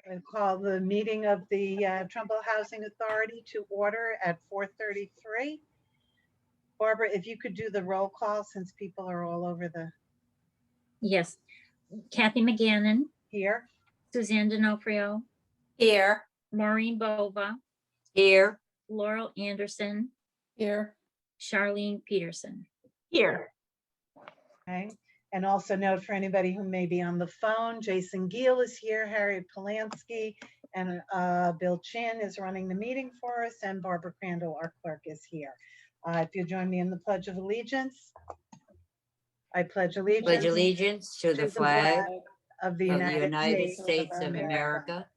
I call the meeting of the Trumbull Housing Authority to order at 4:33. Barbara, if you could do the roll call since people are all over the Yes. Kathy McGannon, here. Suzanne D'Onofrio, Here. Maureen Bova, Here. Laurel Anderson, Here. Charlene Peterson. Here. Okay. And also note for anybody who may be on the phone, Jason Giel is here, Harriet Polanski, and Bill Chin is running the meeting for us, and Barbara Crandall, our clerk, is here. If you'll join me in the Pledge of Allegiance. I pledge allegiance. Pledge allegiance to the flag of the of the United United States States of America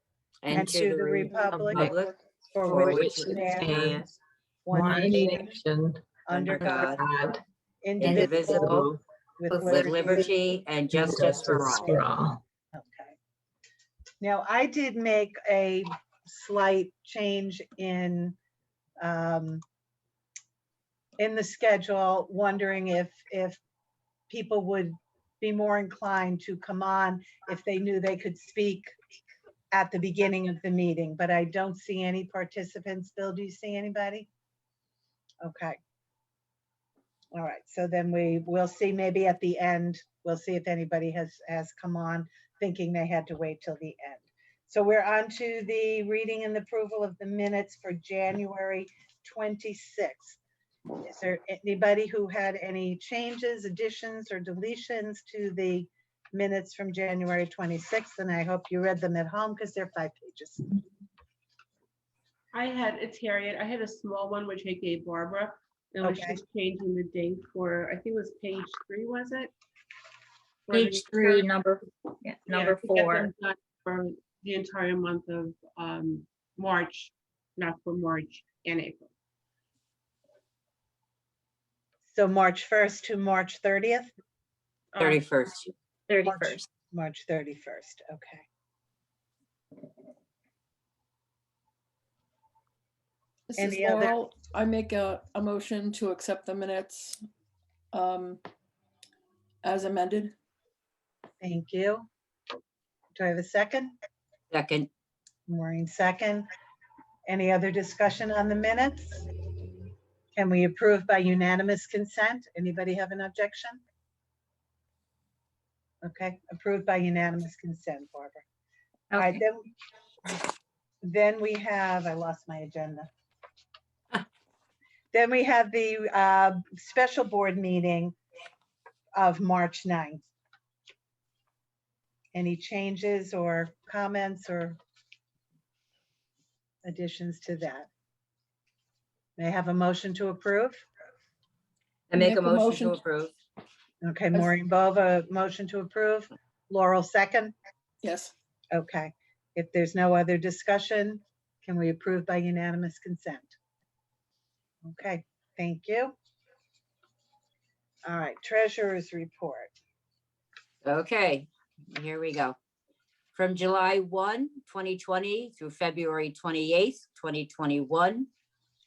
and to the republic republic for for which which it it stands, stands, one nation, nation, under God, God, indivisible, indivisible, with with liberty. liberty and justice for all. Okay. Now, I did make a slight change in the schedule, wondering if people would be more inclined to come on if they knew they could speak at the beginning of the meeting, but I don't see any participants. Bill, do you see anybody? Okay. All right, so then we'll see maybe at the end, we'll see if anybody has come on thinking they had to wait till the end. So we're on to the reading and approval of the minutes for January 26th. Is there anybody who had any changes, additions, or deletions to the minutes from January 26th? And I hope you read them at home because they're 5 pages. It's Harriet. I had a small one which I gave Barbara. And was Okay. just changing the date for, I think it was page 3, was it? For Page the 3, entire- number to get 4. them done for the entire month of March, not for March and April. So March 1st to March 30th? 31st. 31st. March 31st, okay. This Any is other- Laurel. I make a motion to accept the minutes as amended. Thank you. Do I have a second? Second. Maureen, second. Any other discussion on the minutes? Can we approve by unanimous consent? Anybody have an objection? Okay, approved by unanimous consent, Barbara. All right, Okay. then we have, I lost my agenda. Then we have the special board meeting of March 9th. Any changes or comments or additions to that? May I have a motion to approve? I make a motion to approve. Okay, Maureen Bova, motion to approve. Laurel, second. Yes. Okay, if there's no other discussion, can we approve by unanimous consent? Okay, thank you. All right, treasurer's report. Okay, here we go. From July 1, 2020 through February 28th, 2021,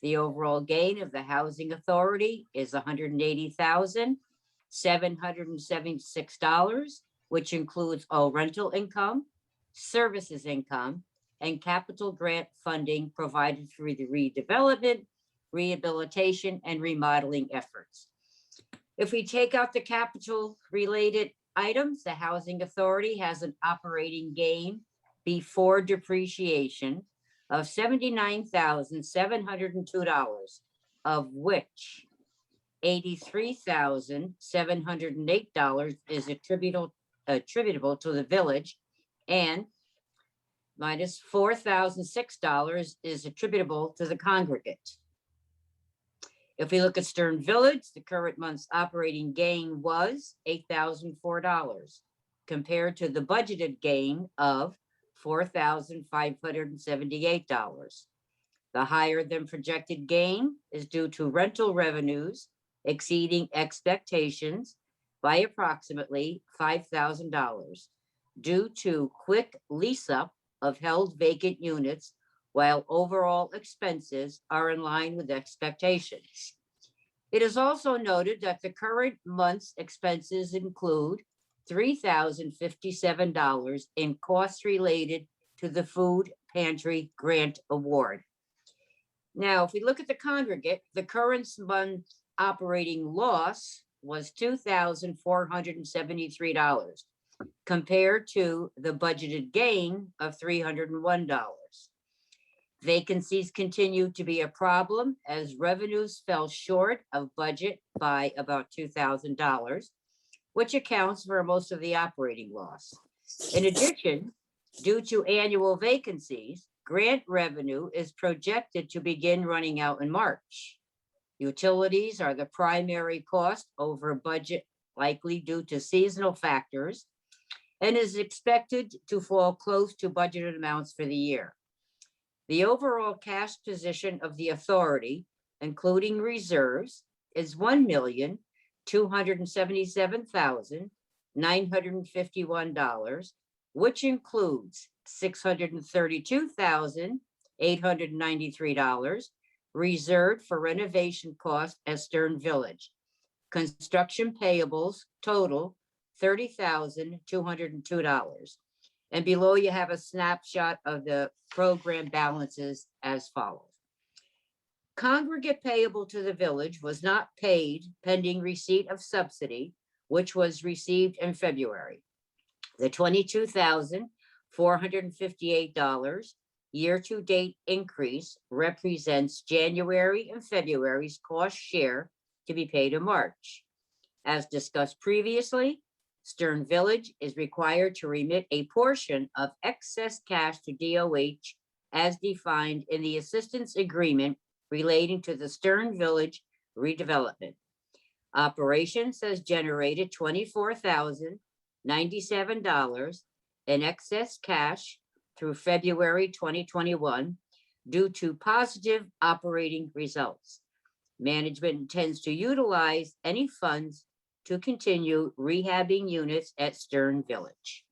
the overall gain of the Housing Authority is $180,776, which includes all rental income, services income, and capital grant funding provided through the redevelopment, rehabilitation, and remodeling efforts. If we take out the capital related items, the Housing Authority has an operating gain before depreciation of $79,702, of which $83,708 is attributable to the village, and minus $4,006 is attributable to the congregate. If we look at Stern Village, the current month's operating gain was $8,004 compared to the budgeted gain of $4,578. The higher than projected gain is due to rental revenues exceeding expectations by approximately $5,000 due to quick lease up of held vacant units, while overall expenses are in line with expectations. It is also noted that the current month's expenses include $3,057 in costs related to the food pantry grant award. Now, if we look at the congregate, the current month operating loss was $2,473 compared to the budgeted gain of $301. Vacancies continue to be a problem as revenues fell short of budget by about $2,000, which accounts for most of the operating loss. In addition, due to annual vacancies, grant revenue is projected to begin running out in March. Utilities are the primary cost over budget, likely due to seasonal factors, and is expected to fall close to budgeted amounts for the year. The overall cash position of the authority, including reserves, is $1,277,951, which includes $632,893 reserved for renovation costs at Stern Village. Construction payables total $30,202. And below you have a snapshot of the program balances as follows. Congregate payable to the village was not paid pending receipt of subsidy, which was received in February. The $22,458 year-to-date increase represents January and February's cost share to be paid in March. As discussed previously, Stern Village is required to remit a portion of excess cash to DOH as defined in the assistance agreement relating to the Stern Village redevelopment. Operations has generated $24,097 in excess cash through February 2021 due to positive operating results. Management intends to utilize any funds to continue rehabbing units at Stern Village.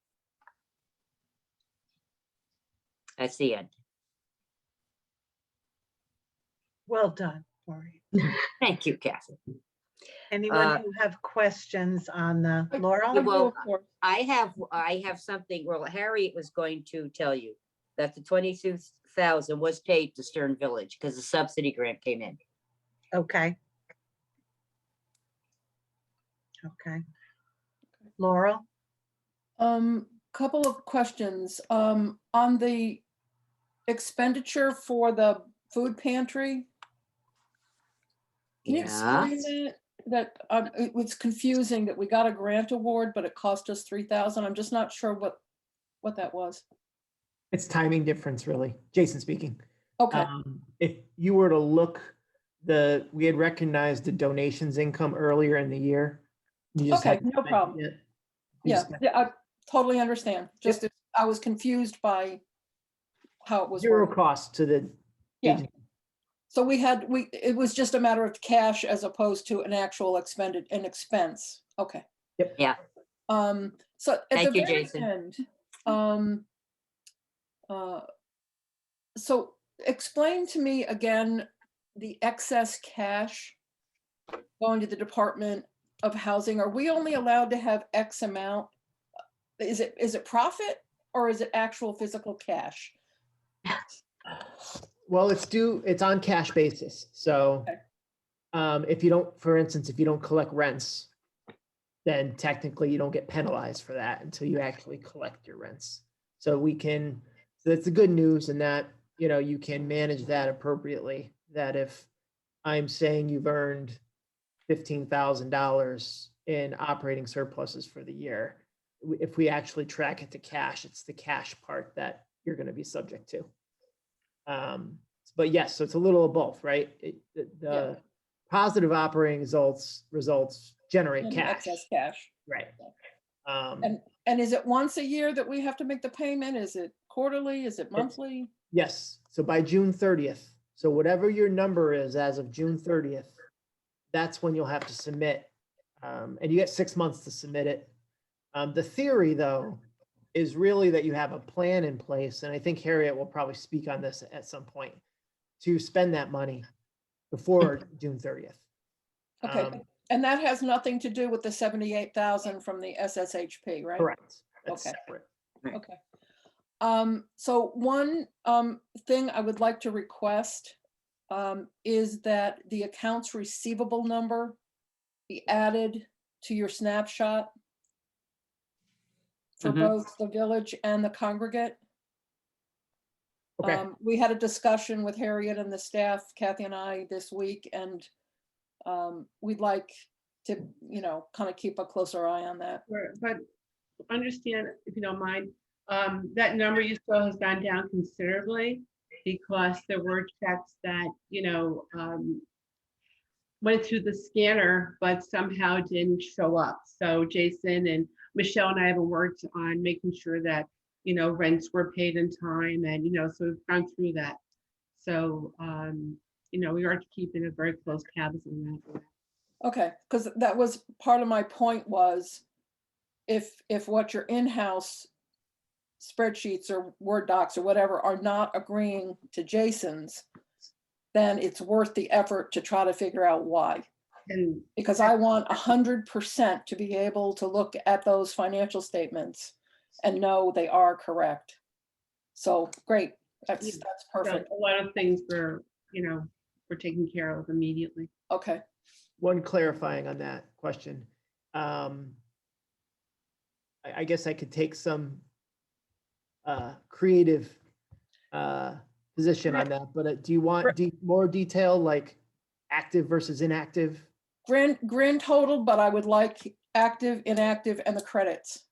That's the end. Well done, Lori. Thank you, Kathy. Anyone who have questions on the, Laurel? I do, Well, of course. I have something, well, Harriet was going to tell you that the 22,000 was paid to Stern Village because the subsidy grant came in. Okay. Okay. Laurel? Couple of questions. On the expenditure for the food pantry. Can you explain that? It was confusing that we got a grant award, but it cost us 3,000. I'm just not sure what that was. It's timing difference, really. Jason speaking. Okay, If you were to look, we had recognized the donations income earlier in the year. You just okay, hadn't no spent it problem. yet. Yeah, I totally understand. Just, I was confused by how it was Zero worded. cost to the Yeah. agency. So it was just a matter of cash as opposed to an actual an expense. Okay. Yep. Yeah. So at the Thank you, very Jason. end, so explain to me again, the excess cash going to the Department of Housing. Are we only allowed to have X amount? Is it profit or is it actual physical cash? Well, it's on cash basis. So if you don't, for instance, if you don't collect rents, then technically you don't get penalized for that until you actually collect your rents. So that's the good news in that, you can manage that appropriately. That if I'm saying you've earned $15,000 in operating surpluses for the year, if we actually track it to cash, it's the cash part that you're going to be subject to. But yes, so it's a little of both, right? The positive operating results generate And cash. excess cash. Right. And is it once a year that we have to make the payment? Is it quarterly? Is it monthly? Yes. So by June 30th, so whatever your number is as of June 30th, that's when you'll have to submit. And you get 6 months to submit it. The theory, though, is really that you have a plan in place. And I think Harriet will probably speak on this at some point to spend that money before June 30th. Okay. And that has nothing to do with the 78,000 from the SSHP, right? Correct. That's Okay. separate. Okay. So one thing I would like to request is that the accounts receivable number be added to your snapshot for Mhm. both the village and the congregate. Okay, We had a discussion with Harriet and the staff, Kathy and I, this week, and we'd like to, kind of keep a closer eye on that. But understand, if you don't mind, that number you saw has gone down considerably because there were checks that, went through the scanner, but somehow didn't show up. So Jason and Michelle and I have worked on making sure that, rents were paid in time and, so we've gone through that. So, we are keeping a very close tabs on that. Okay, because that was part of my point was if what your in-house spreadsheets or Word docs or whatever are not agreeing to Jason's, then it's worth the effort to try to figure out why. And Because I want 100% to be able to look at those financial statements and know they are correct. So great, that's so perfect. a lot of things were taken care of immediately. Okay, one clarifying on that question. I guess I could take some creative position on that, but do you want more detail, like active versus inactive? grand total, but I would like active, inactive, and the credits.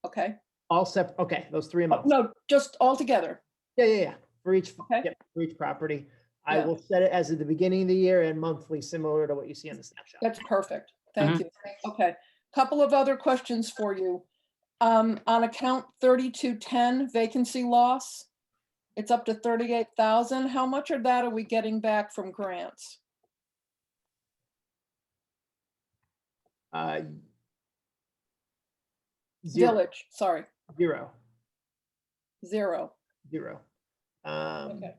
Okay, All separate, okay, those three oh, amounts. no, just all together. Yeah, for each, Okay. yep, for each property. I Yeah. will set it as of the beginning of the year and monthly, similar to what you see on the snapshot. That's perfect. Thank you. Okay, couple of other questions for you. On account 3210 vacancy loss, it's up to 38,000. How much of that are we getting back from grants? Uh, Zero, Village, sorry, zero, zero. zero. Okay.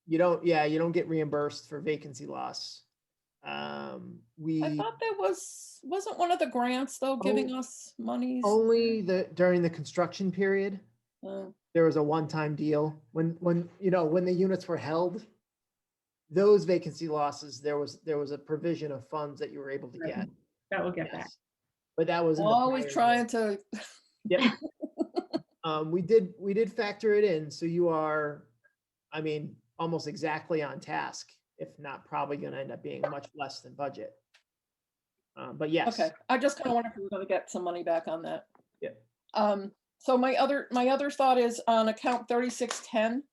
You don't get reimbursed for vacancy loss. I We thought there wasn't one of the grants though giving us monies? only during the construction period, Uh, there was a one-time deal when the units were held. Those vacancy losses, there was a provision of funds that you were able to get. That will get back. Yes. But that was in the Always prior year. trying to, Yep. We did factor it in, so you are, almost exactly on task, if not probably gonna end up being much less than budget. But yes. okay, I just kind of wonder if we we're gonna get some money back on that. Yeah. So my other thought is on account 3610,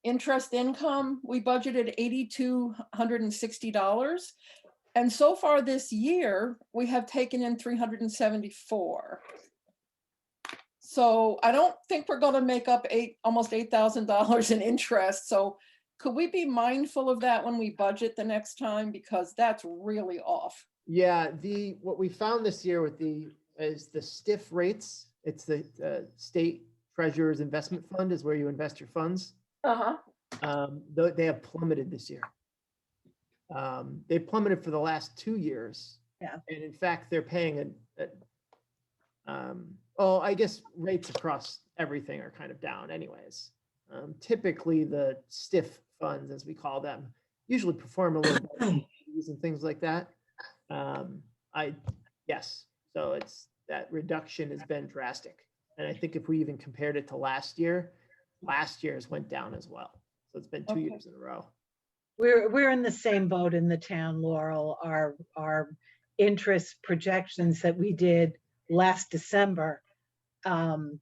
interest income, we budgeted $8,260. And so far this year, we have taken in 374. So I don't think we're gonna make up almost $8,000 in interest. So could we be mindful of that when we budget the next time? Because that's really off. Yeah, what we found this year is the stiff rates. It's the state treasurer's investment fund is where you invest your funds. Uh-huh. They have plummeted this year. They plummeted for the last 2 years. Yeah. And in fact, they're paying I guess rates across everything are kind of down anyways. Typically the stiff funds, as we call them, usually perform a little better than fees and things like that. Yes, so that reduction has been drastic. And I think if we even compared it to last year's went down as well. So it's been 2 Okay. years in a row. We're in the same boat in the town, Laurel. Our interest projections that we did last December, when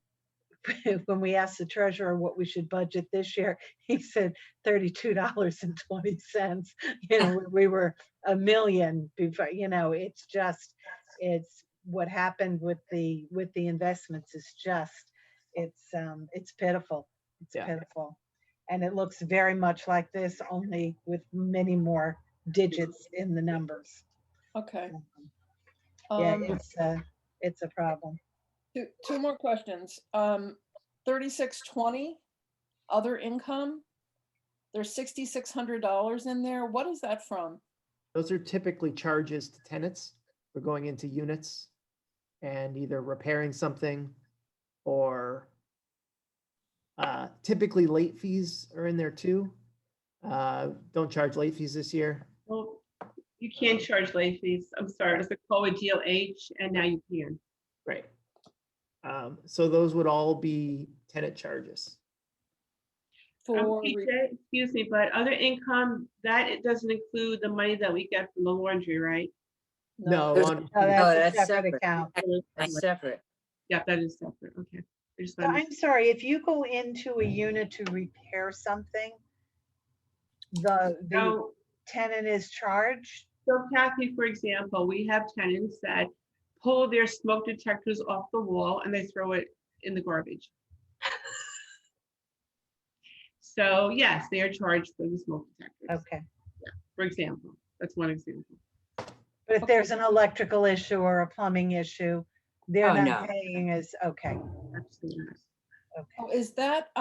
we asked the treasurer what we should budget this year, he said $32.20. We were $1 million before. It's what happened with the investments is just it's pitiful. It's Yeah. pitiful. And it looks very much like this, only with many more digits in the numbers. Okay. Yeah, it's a problem. Two more questions. 3620, other income. There's $6,600 in there. What is that from? Those are typically charges to tenants for going into units and either repairing something or Typically late fees are in there too. Don't charge late fees this year. Well, you can't charge late fees. I'm sorry, it's a COVID deal H, and now you can. Right. So those would all be tenant charges. For, PJ, excuse me, but other income, that it doesn't include the money that we get from the laundry, right? No, There's- on, Oh, that's a that's separate separate. account. That's separate. Yeah, that is separate, okay. I just So wanted I'm sorry, if you go into a unit to repair something, the So, tenant is charged? so Kathy, for example, we have tenants that pull their smoke detectors off the wall and they throw it in the garbage. So yes, they are charged for the smoke detectors, Okay. for example. That's one example. But if there's an electrical issue or a plumbing issue, they're Oh, not no. paying as, okay, Absolutely. okay. oh, is that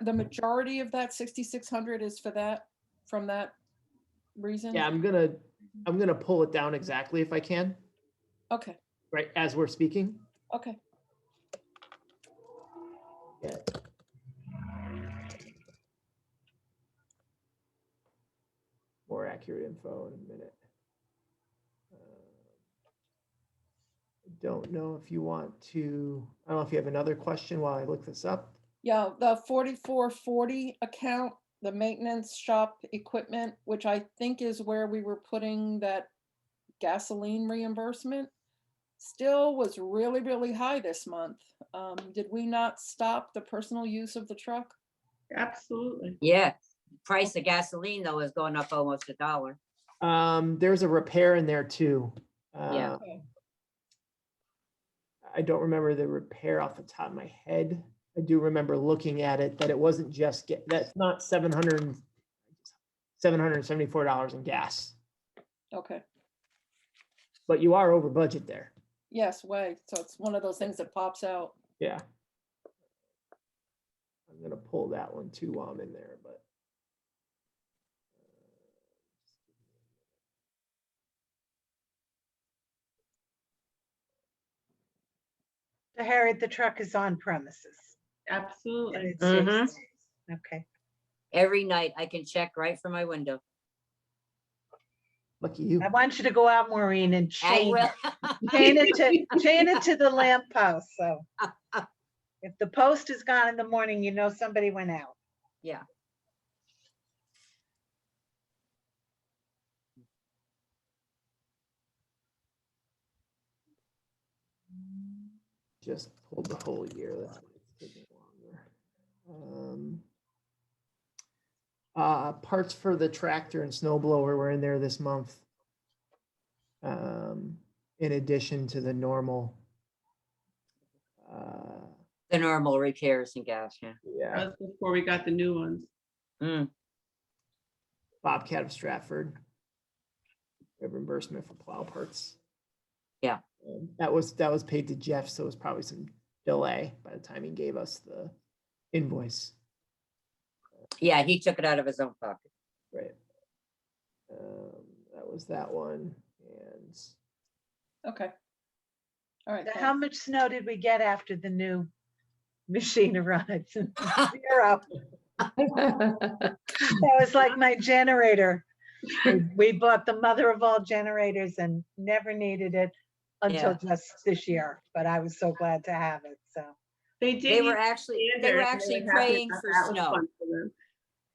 the majority of that 6,600 is for that, from that reason? yeah, I'm gonna pull it down exactly if I can, Okay, right, as we're speaking. okay. Yeah. More accurate info in a minute. I don't know if you want to, I don't know if you have another question while I look this up. Yeah, the 4440 account, the maintenance shop equipment, which I think is where we were putting that gasoline reimbursement, still was really, really high this month. Did we not stop the personal use of the truck? Absolutely. Yeah, price of gasoline though is going up almost $1. There's a repair in there too. Yeah. Okay. I don't remember the repair off the top of my head. I do remember looking at it, that it wasn't just that's not $774 in gas, Okay, but you are over budget there. yes, way. So it's one of those things that pops out. Yeah. I'm gonna pull that one too while I'm in there, but. So Harriet, the truck is on premises. and Absolutely. it's Mhm. 6 days. Okay. Every night I can check right from my window. Lucky you. I want you to go out, Maureen, and I chain will. chain it to the lamp post, so. If the post is gone in the morning, you know somebody went out. Yeah. Just pulled the whole year. That's why it's taking longer. Parts for the tractor and snow blower were in there this month. In addition to the normal. The normal repairs and gas, yeah. Yeah, That was before we got the new ones. Mm. Bobcat of Stratford. We have reimbursement for plow parts. Yeah. That was paid to Jeff, so it was probably some delay by the time he gave us the invoice. Yeah, he took it out of his own pocket. Right. That was that one, and Okay. All right. So thanks. how much snow did we get after the new machine arrived? 0. That was like my generator. We bought the mother of all generators and never needed it until just this year, but I was so glad to have it, so. They did. They were use actually standard, and they were happy praying about for that. It was snow. fun for them.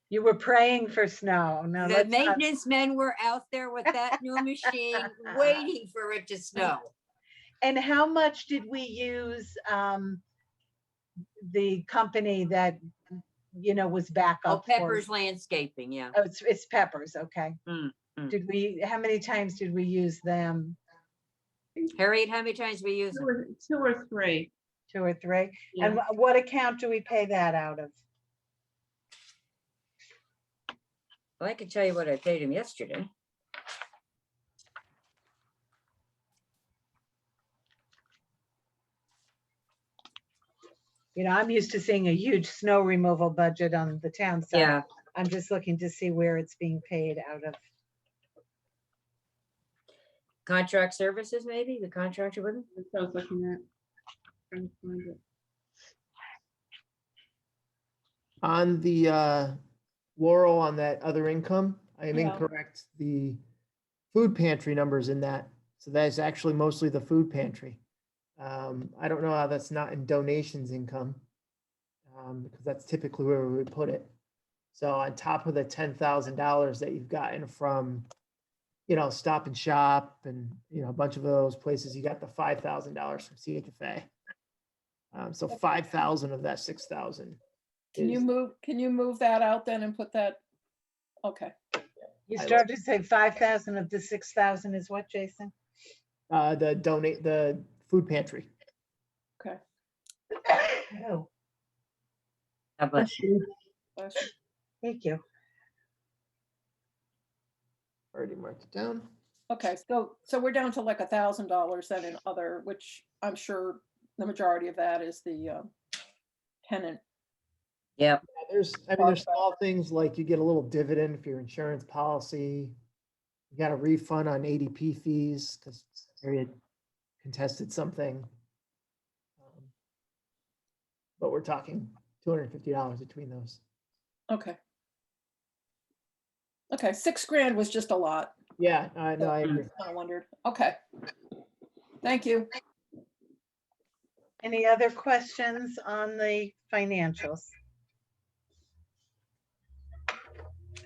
You were praying for snow. No, The let's not. maintenance men were out there with that new machine waiting for it to snow. And how much did we use the company that, was Oh, backup for? Pepper's Landscaping, yeah. Oh, it's Peppers, okay. Mm, mm. How many times did we use them? Harriet, how many times we use them? 2 or 3. 2 or 3? Yeah. And what account do we pay that out of? Well, I can tell you what I paid him yesterday. I'm used to seeing a huge snow removal budget on the town side. Yeah, I'm just looking to see where it's being paid out of. contract services, maybe, the contractor with him? That's what I was looking at. Trying to find it. On the Laurel, on that other income, I am Yeah. incorrect. The food pantry numbers in that. So that is actually mostly the food pantry. I don't know how that's not in donations income. Because that's typically where we would put it. So on top of the $10,000 that you've gotten from, Stop and Shop and, a bunch of those places, you got the $5,000 from CHFA. So 5,000 of that 6,000. Can you move that out then and put that? Okay, You I started to say 5,000 of the 6,000 is what, Jason? The food pantry. okay. Oh, God bless you. Bless you. thank you. Already marked it down. Okay, so we're down to like $1,000 then in other, which I'm sure the majority of that is the tenant. Yep, There's small things like you get a little dividend for your insurance policy. You got a refund on ADP fees because you had contested something. But we're talking $250 between those. Okay. Okay, $6,000 was just a lot. Yeah, I know, I agree. I wondered. Okay. Thank you. Any other questions on the financials?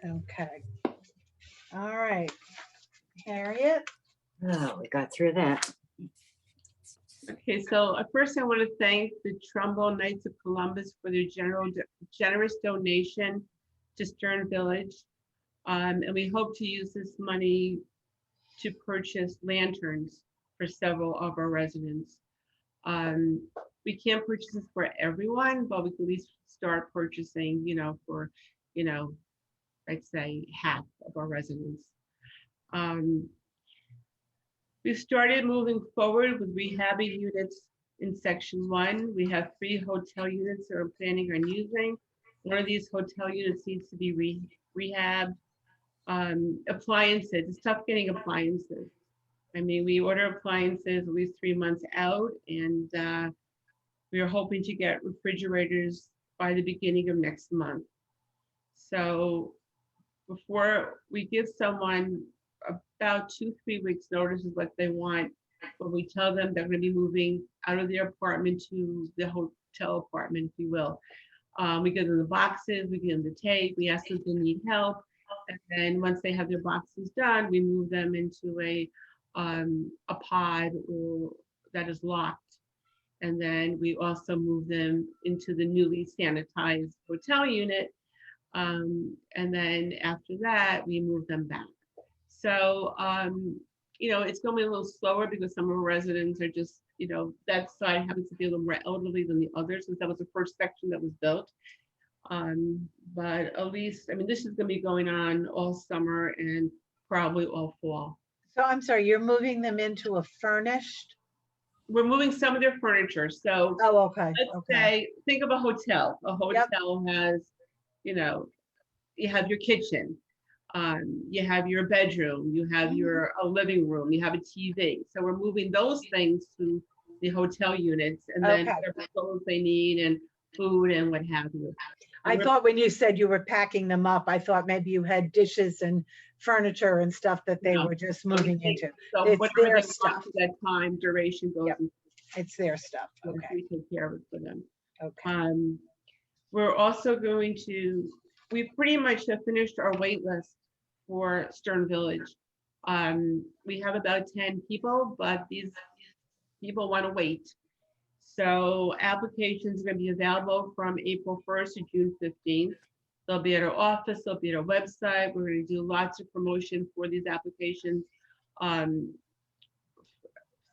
Okay. All right. Harriet? oh, we got through that. Okay, so first I want to thank the Trumbull Knights of Columbus for their generous donation to Stern Village. And we hope to use this money to purchase lanterns for several of our residents. We can't purchase this for everyone, but we can at least start purchasing, for, I'd say half of our residents. We've started moving forward with rehabbing units in section 1. We have 3 hotel units that we're planning on using. One of these hotel units needs to be rehabbed. Appliances, it's tough getting appliances. I mean, we order appliances at least 3 months out, and we are hoping to get refrigerators by the beginning of next month. So before we give someone about 2-3 weeks notice is what they want, but we tell them they're going to be moving out of their apartment to the hotel apartment, if you will. We give them the boxes, we give them the tape, we ask them if they need help. And then once they have their boxes done, we move them into a pod that is locked. And then we also move them into the newly sanitized hotel unit. And then after that, we move them back. So, it's going to be a little slower because some of our residents are just, that side happens to be a little more elderly than the others, since that was the first section that was built. But at least, I mean, this is going to be going on all summer and probably all fall. So I'm sorry, you're moving them into a furnished? We're moving some of their furniture. So Oh, okay. let's Okay. say, think of a hotel. A hotel has, you have your kitchen, you have your bedroom, you have a living room, you have a TV. So we're moving those things to the hotel units, and then Okay. whatever clothes they need and food and what have you. I thought when you said you were packing them up, I thought maybe you had dishes and furniture and stuff that they No. were just moving into. So It's whatever their they stuff. want for that time duration goes. Yep. into It's their stuff. it. Okay. We take care of it for them. Okay. We're also we pretty much have finished our wait list for Stern Village. We have about 10 people, but these people want to wait. So applications are going to be available from April 1st to June 15th. They'll be at our office, they'll be at our website. We're going to do lots of promotion for these applications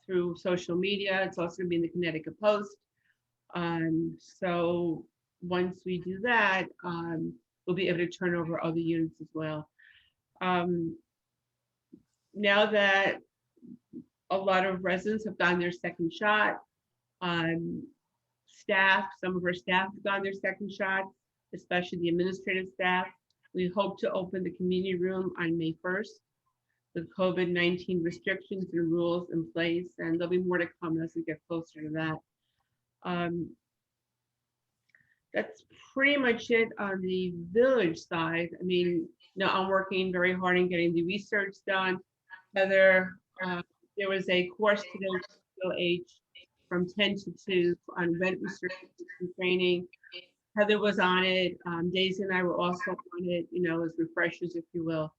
through social media. It's also going to be in the Connecticut Post. So once we do that, we'll be able to turn over other units as well. Now that a lot of residents have gotten their second shot, some of our staff have gotten their second shot, especially the administrative staff. We hope to open the community room on May 1st. The COVID-19 restrictions and rules in place, and there'll be more to come as we get closer to that. That's pretty much it on the village side. I mean, no, I'm working very hard in getting the research done. Heather, there was a course today, H from 10 to 2 on rent research and training. Heather was on it. Daisy and I were also on it, you know, as refreshers, if you will.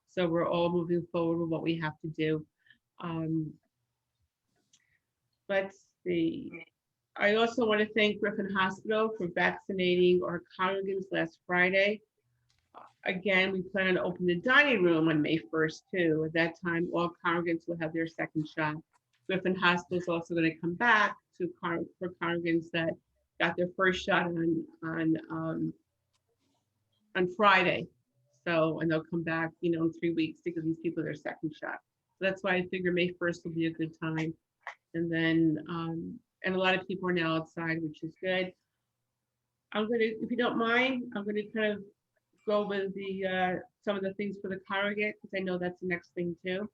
So we're all moving forward with what we have to do. Let's see. I also want to thank Griffin Hospital for vaccinating our congregants last Friday. Again, we plan to open the dining room on May 1st too. At that time, all congregants will have their second shot. Griffin Hospital is also going to come back for congregants that got their first shot on Friday. So, and they'll come back, you know, in 3 weeks to give these people their second shot. So that's why I figure May 1st will be a good time. And then, and a lot of people are now outside, which is good. I'm gonna, if you don't mind, I'm gonna kind of go with the some of the things for the congregate, because I know that's the next thing too.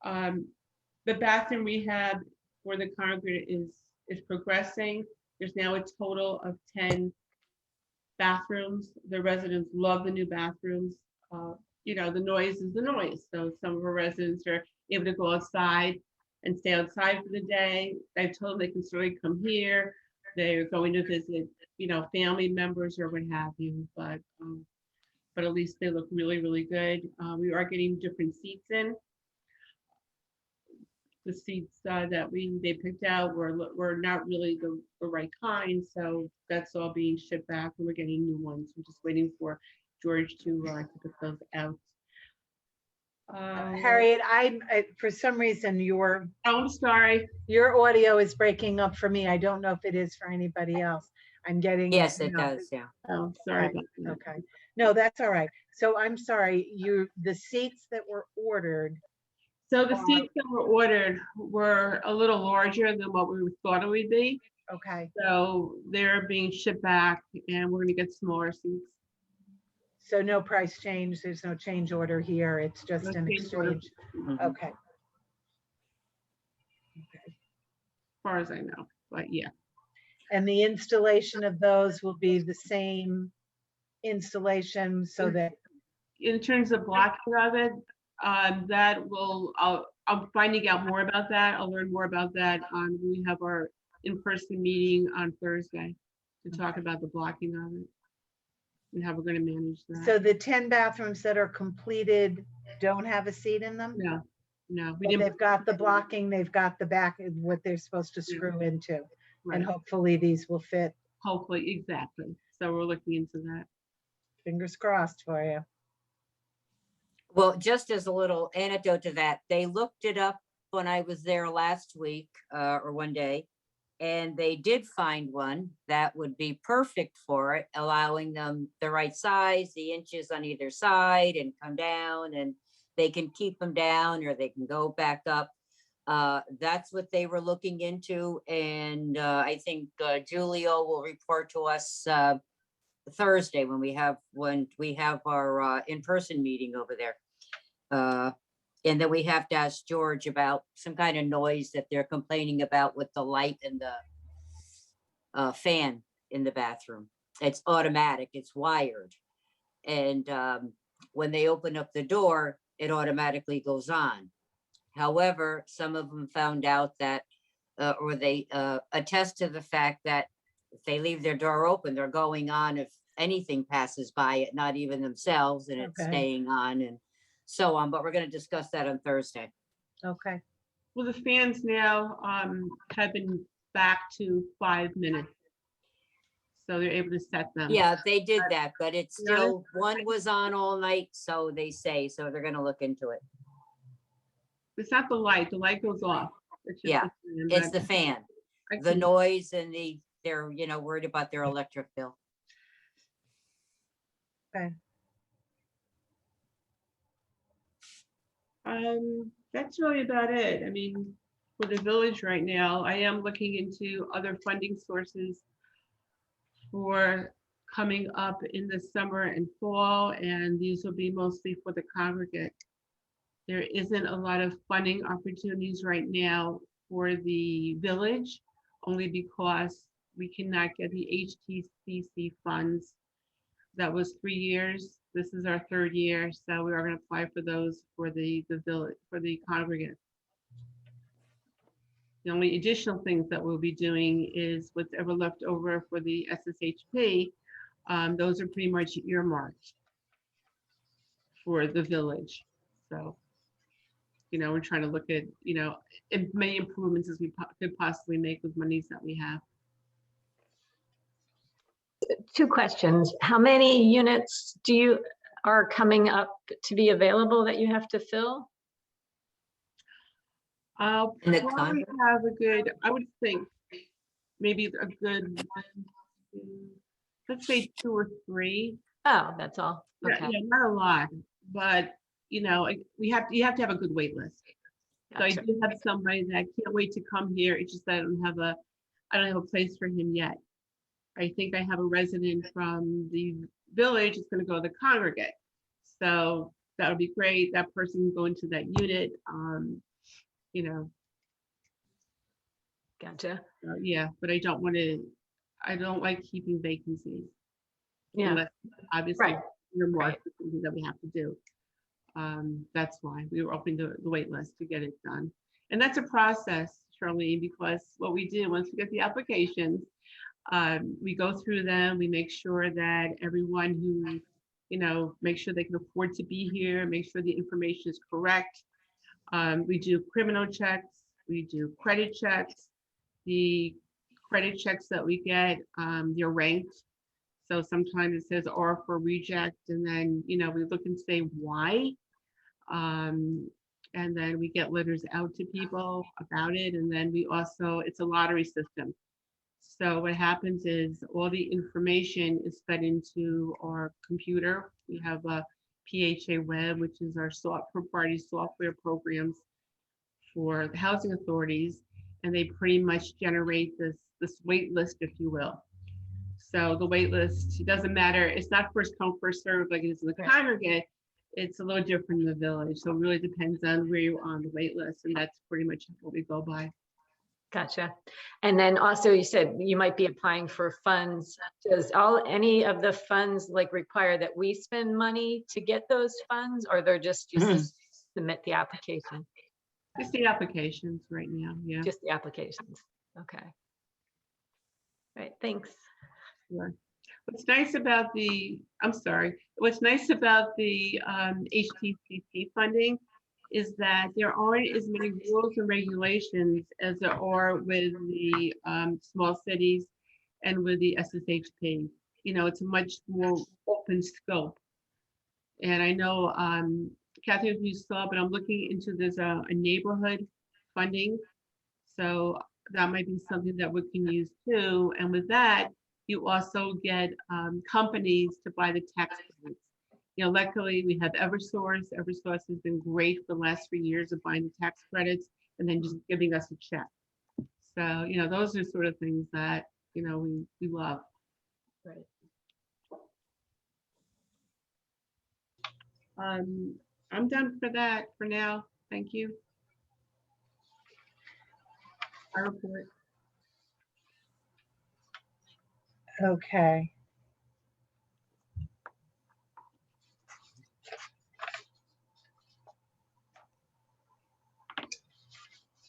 The bathroom rehab for the congregate is progressing. There's now a total of 10 bathrooms. The residents love the new bathrooms. You know, the noise is the noise. So some of our residents are able to go outside and stay outside for the day. I've told them they can certainly come here. They're going to visit, you know, family members or what have you, but at least they look really, really good. We are getting different seats in. The seats that they picked out were not really the right kind, so that's all being shipped back, and we're getting new ones. We're just waiting for George to put those out. Harriet, for some reason, Oh, I'm sorry. your audio is breaking up for me. I don't know if it is for anybody else. I'm getting. Yes, it you know, does, yeah. Oh, sorry Okay, about that. okay. No, that's all right. So I'm sorry, the seats that were ordered, So the seats that were ordered were a little larger than what we thought it would be. okay. So they're being shipped back, and we're gonna get smaller seats. So no price change, there's no change order here, it's just No an change order. exchange. Mhm. Okay. As far as I know, but yeah. And the installation of those will be the same installation so that, In terms of blocking of it, that will, I'm finding out more about that. I'll learn more about that on, we have our in-person meeting on Thursday to talk about the blocking of it and how we're gonna manage so that. the 10 bathrooms that are completed don't have a seat in them? No, no, we But didn't. they've got the blocking, they've got the back, what they're supposed to screw into. And Right, hopefully these will fit. hopefully, exactly. So we're looking into that. Fingers crossed for you. Well, just as a little anecdote to that, they looked it up when I was there last week, or one day, and they did find one that would be perfect for it, allowing them the right size, the inches on either side, and come down, and they can keep them down or they can go back up. That's what they were looking into, and I think Julio will report to us Thursday when we have our in-person meeting over there. And then we have to ask George about some kind of noise that they're complaining about with the light and the fan in the bathroom. It's automatic, it's wired. And when they open up the door, it automatically goes on. However, some of them found out that, or they attest to the fact that if they leave their door open, they're going on if anything passes by it, not even themselves, and it's Okay. staying on and so on. But we're going to discuss that on Thursday. Okay. Well, the fans now have been back to 5 minutes. So they're able to set them. Yeah, they did that, but it's No. still, one was on all night, so they say, so they're going to look into it. It's not the light goes off. It's just Yeah, the fan, It's but the fan, I the can- noise, and they're, worried about their electric bill. That's really about it. I mean, for the village right now, I am looking into other funding sources for coming up in the summer and fall, and these will be mostly for the congregate. There isn't a lot of funding opportunities right now for the village, only because we cannot get the HTCC funds. That was 3 years. This is our 3rd year, so we are going to apply for those for the village, for the congregate. The only additional things that we'll be doing is whatever left over for the SSHP. Those are pretty much earmarked for the village. So, we're trying to look at, as many improvements as we could possibly make with monies that we have. 2 questions. How many units are coming up to be available that you have to fill? I'll In the probably have a good, I would think, maybe a good 1, 2, let's say 2 or 3. Oh, that's all. Okay. Yeah, not a lot, but you have to have a good wait list. So I Gotcha. do have somebody that can't wait to come here. It's just that I don't have a place for him yet. I think I have a resident from the village is going to go to the congregate. So that would be great. That person can go into that unit. Gotcha. Yeah, but I don't like keeping vacancies. Yeah. Unless, obviously, Right. earmarked for something that we have to do. That's why we were opening the wait list to get it done. And that's a process, Charlene, because what we do once we get the applications, we go through them, we make sure that everyone who, make sure they can afford to be here, make sure the information is correct. We do criminal checks, we do credit checks. The credit checks that we get, they're ranked. So sometimes it says R for reject, and then, we look and say why. And then we get letters out to people about it. And then it's a lottery system. So what happens is all the information is fed into our computer. We have a PHA Web, which is our proprietary software programs for the housing authorities. And they pretty much generate this wait list, if you will. So the wait list, it doesn't matter. It's not first come, first served like it is in the Right. congregate. It's a little different in the village. So it really depends on where you are on the wait list. And that's pretty much what we go by. Gotcha. And then also you said you might be applying for funds. Does any of the funds require that we spend money to get those funds, or they're just submit the application? Just the applications right now, yeah. Just the applications. Okay. Right. Thanks. Sure. What's nice about the HTCC funding is that there aren't as many rules and regulations as there are with the small cities and with the SSHP. It's a much more open scope. And I know, Kathy, if you saw, but I'm looking into this a neighborhood funding. So that might be something that we can use too. And with that, you also get companies to buy the tax credits. Luckily we have Eversource. Eversource has been great for the last 3 years of buying the tax credits and then just giving us a check. So, those are sort of things that, we love. Right. I'm done for that for now. Thank you. I report. Okay.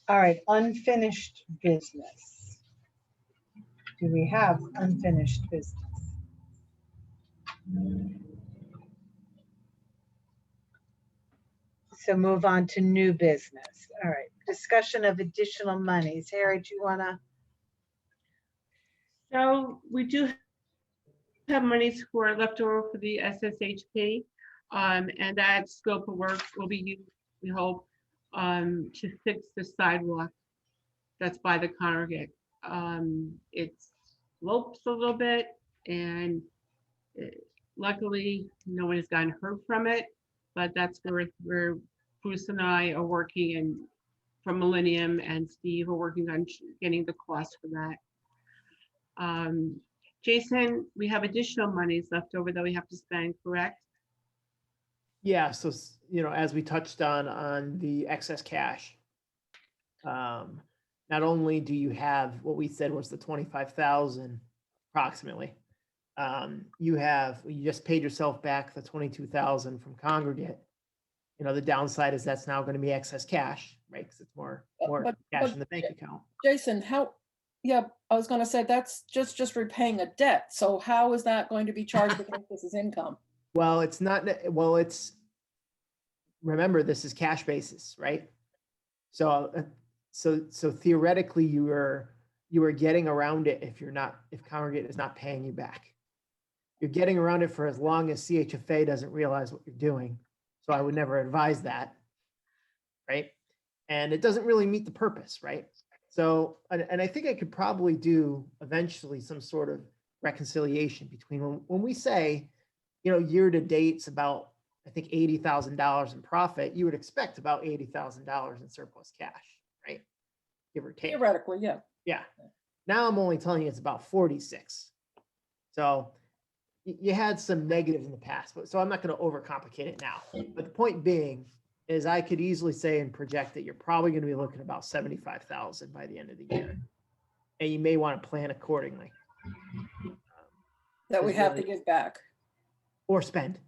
All right, unfinished business. Do we have unfinished business? So move on to new business. All right, discussion of additional monies. Harry, do you wanna? So we do have monies for leftover for the SSHP, and that scope of work will be used, we hope, to fix the sidewalk that's by the congregate. It slopes a little bit, and luckily no one has gotten hurt from it, but that's where Bruce and I are working, and from Millennium and Steve are working on getting the cost for that. Jason, we have additional monies left over that we have to spend, correct? Yeah, so, as we touched on the excess cash. not only do you have what we said was the 25,000 approximately, you just paid yourself back the 22,000 from congregate. You know, the downside is that's now going to be excess cash, right? Because it's more But- cash but- in the bank account. Jason, yeah, I was gonna say, that's just repaying a debt. So how is that going to be charged against this as income? Well, it's not, remember, this is cash basis, right? So, so theoretically, you are getting around it if congregate is not paying you back. You're getting around it for as long as CHFA doesn't realize what you're doing. So I would never advise that, right? And it doesn't really meet the purpose, right? So, and I think I could probably do eventually some sort of reconciliation between when we say, you know, year to date's about, I think, $80,000 in profit, you would expect about $80,000 in surplus cash, right? Give or take. Theoretically, yeah. Yeah. Now I'm only telling you it's about 46. So you had some negatives in the past, but so I'm not going to overcomplicate it now. But the point being is I could easily say and project that you're probably going to be looking about 75,000 by the end of the year. And you may want to plan accordingly. That we is have to really- give back. Or spend,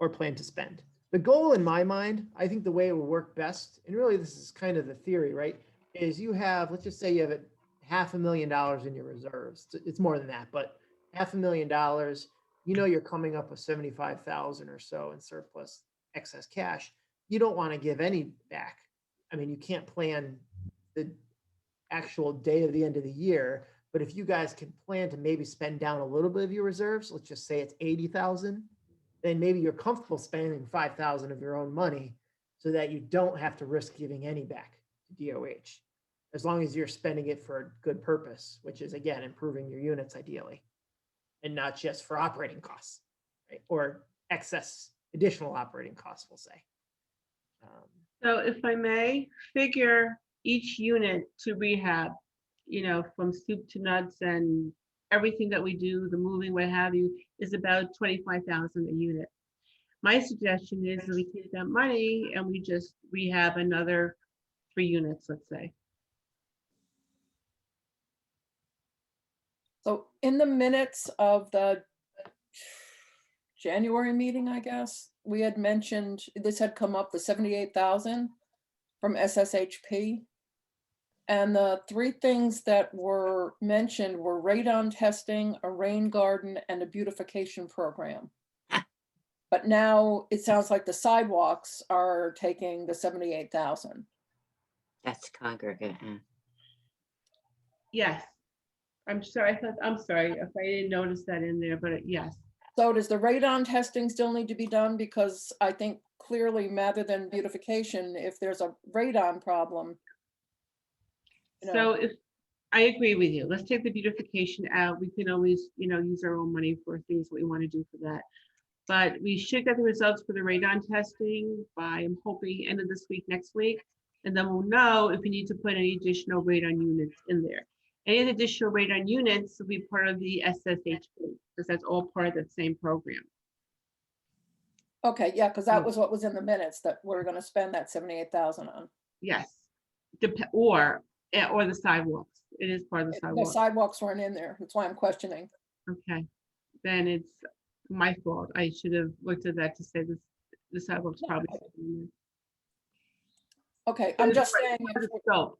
or plan to spend. The goal in my mind, I think the way it will work best, and really this is kind of the theory, right? Is you have, let's just say you have $500,000 in your reserves. It's more than that, but $500,000, you know, you're coming up with 75,000 or so in surplus excess cash. You don't want to give any back. I mean, you can't plan the actual day of the end of the year, but if you guys can plan to maybe spend down a little bit of your reserves, let's just say it's 80,000, then maybe you're comfortable spending 5,000 of your own money so that you don't have to risk giving any back to DOH, as long as you're spending it for a good purpose, which is, again, improving your units ideally, and not just for operating costs, right? Or excess additional operating costs, we'll say. So if I may, figure each unit to rehab, you know, from soup to nuts and everything that we do, the moving, what have you, is about 25,000 a unit. My suggestion is that we take that money and we just rehab another 3 units, let's say. So in the minutes of the January meeting, I guess, we had mentioned, this had come up, the 78,000 from SSHP. And the 3 things that were mentioned were radon testing, a rain garden, and a beautification program. But now it sounds like the sidewalks are taking the 78,000. That's congregate. Yeah. Yes. I'm sorry if I didn't notice that in there, but yes. So does the radon testing still need to be done? Because I think clearly, rather than beautification, if there's a radon problem. you know, So if, I agree with you. Let's take the beautification out. We can always, you know, use our own money for things we want to do for that. But we should get the results for the radon testing by, I'm hoping, end of this week, next week. And then we'll know if we need to put any additional radon units in there. Any additional radon units will be part of the SSHP, because that's all part of that same program. Okay, yeah, because that was what was in the minutes, that we're gonna spend that 78,000 on. Yes. Or the sidewalks. It is part of the The sidewalks. sidewalks weren't in there. That's why I'm questioning. Okay. Then it's my fault. I should have looked at that to say this, the sidewalks No, probably. Okay, I'm just saying, So,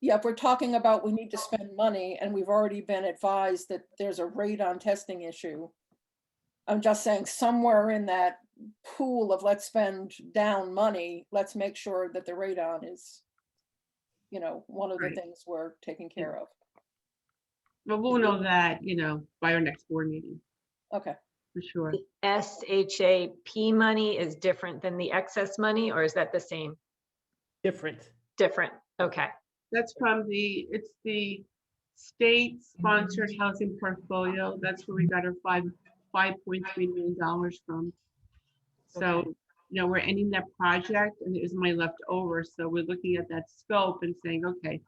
yeah, if we're talking about we need to spend money and we've already been advised that there's a radon testing issue. I'm just saying somewhere in that pool of let's spend down money, let's make sure that the radon is, you know, one of the Right. things we're taking care of. but we'll know that, you know, by our next board meeting, Okay, for sure. The SHAP money is different than the excess money, or is that the same? Different. Different, okay. That's from it's the state-sponsored housing portfolio. That's where we got our $5.3 million from. So, you know, we're ending that project and there's money left over. So we're looking at that scope and saying, okay,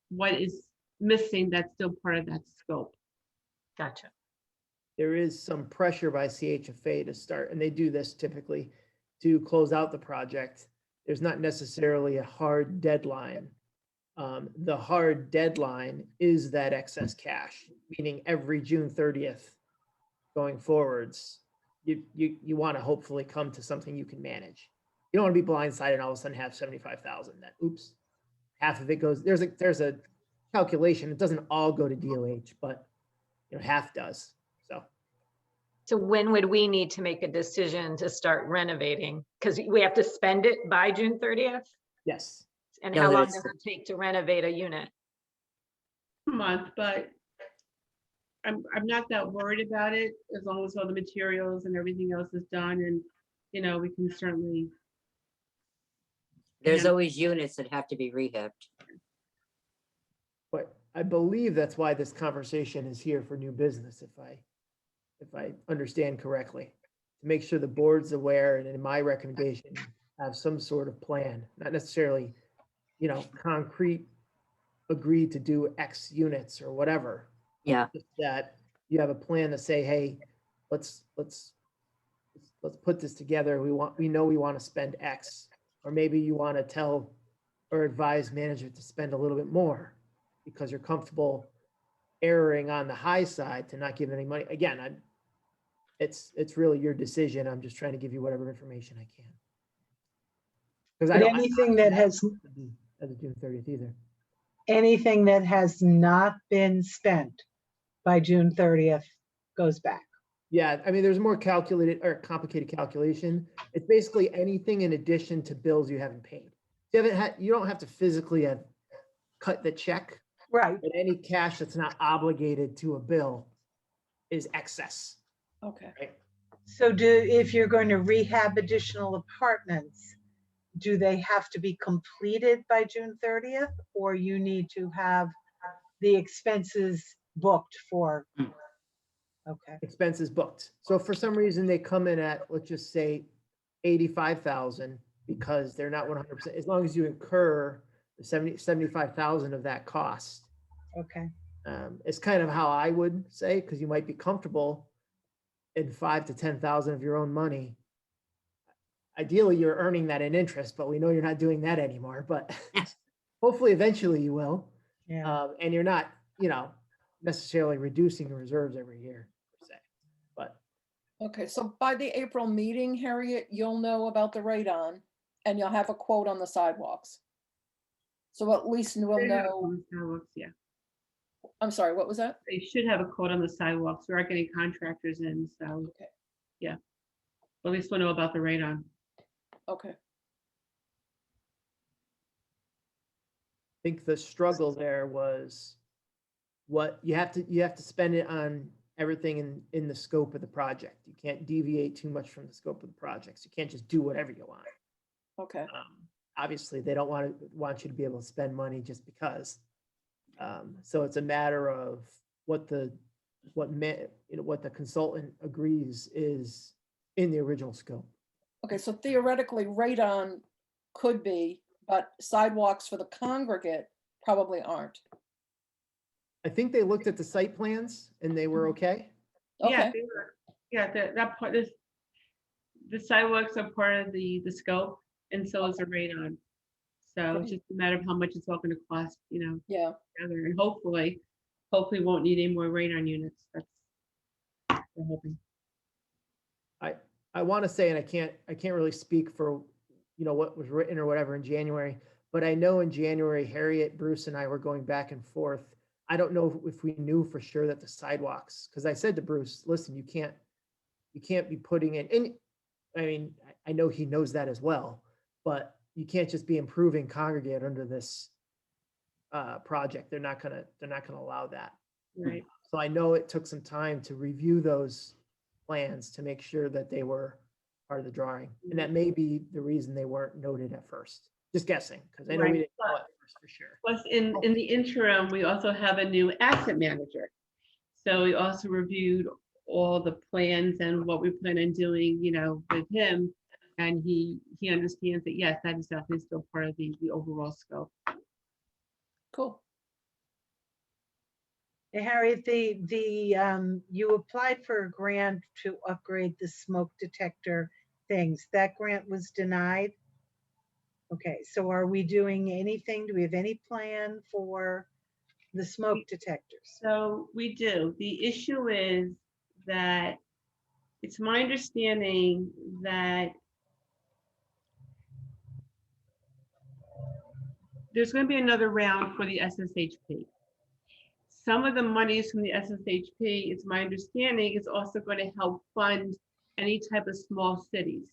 what is missing that's still part of that scope? Gotcha. There is some pressure by CHFA to start, and they do this typically, to close out the project. There's not necessarily a hard deadline The hard deadline is that excess cash, meaning every June 30th going forwards, you want to hopefully come to something you can manage. You don't want to be blindsided and all of a sudden have 75,000 that, oops, half of it goes, there's a calculation. It doesn't all go to DOH, but half does. So when would we need to make a decision to start renovating? Because we have to spend it by June 30th? Yes. And No, how long that's- does it take to renovate a unit? Month, but I'm not that worried about it as long as all the materials and everything else is done, and we can certainly. There's Yeah. always units that have to be rehabbed. But I believe that's why this conversation is here for new business, if I understand correctly. To make sure the board's aware, and in my recommendation, have some sort of plan, not necessarily, concrete, agree to do X units or whatever. Yeah, Just that you have a plan to say, hey, let's put this together. We know we want to spend X, or maybe you want to tell or advise manager to spend a little bit more because you're comfortable erring on the high side to not give any money. Again, it's really your decision. I'm just trying to give you whatever information I can. Because I But don't anything that has, as of June 30th either. anything that has not been spent by June 30th goes back. Yeah, I mean, there's more calculated or complicated calculation. It's basically anything in addition to bills you haven't paid. You don't have to physically have cut the check, Right. but any cash that's not obligated to a bill is excess, Okay. right? So if you're going to rehab additional apartments, do they have to be completed by June 30th? Or you need to have the expenses booked for? Mm. Okay, Expenses booked. So if for some reason they come in at, let's just say 85,000 because they're not 100%, as long as you incur the 75,000 of that cost. okay. It's kind of how I would say, because you might be comfortable in 5 to 10,000 of your own money. Ideally, you're earning that in interest, but we know you're not doing that anymore, but hopefully eventually you will. Yeah. And you're not, necessarily reducing the reserves every year per se, but Okay, so by the April meeting, Harriet, you'll know about the radon and you'll have a quote on the sidewalks. So at least we'll They have a know, quote on the sidewalks, yeah. I'm sorry, what was that? They should have a quote on the sidewalks. We are getting contractors in, so. Okay. Yeah. At least we'll know about the radon. Okay, I think the struggle there was what you have to spend it on everything in the scope of the project. You can't deviate too much from the scope of the projects. You can't just do whatever you want. okay, Obviously, they don't want you to be able to spend money just because. So it's a matter of what the consultant agrees is in the original scope. okay, so theoretically radon could be, but sidewalks for the congregate probably aren't. I think they looked at the site plans and they were okay. Yeah, Okay, they were, yeah, that part, the sidewalks are part of the scope, and so is the radon. So it's just a matter of how much it's all gonna cost, yeah, together, and hopefully won't need any more radon units. That's what we're hoping. I want to say, and I can't really speak for, what was written or whatever in January, but I know in January, Harriet, Bruce and I were going back and forth. I don't know if we knew for sure that the sidewalks, because I said to Bruce, listen, you can't be putting in, and I mean, I know he knows that as well, but you can't just be improving congregate under this project. They're not gonna allow that. Right. So I know it took some time to review those plans to make sure that they were part of the drawing. And that may be the reason they weren't noted at first. Just guessing, because I know we Right. didn't know at first for sure. Plus, in the interim, we also have a new asset manager. So we also reviewed all the plans and what we plan on doing, with him. And he understands that, yes, that is definitely still part of the overall scope. cool. Hey, Harriet, you applied for a grant to upgrade the smoke detector things. That grant was denied? Okay, so are we doing anything? Do we have any plan for the smoke detectors? So we do. The issue is that it's my understanding that there's going to be another round for the SSHP. Some of the monies from the SSHP, it's my understanding, is also going to help fund any type of small cities.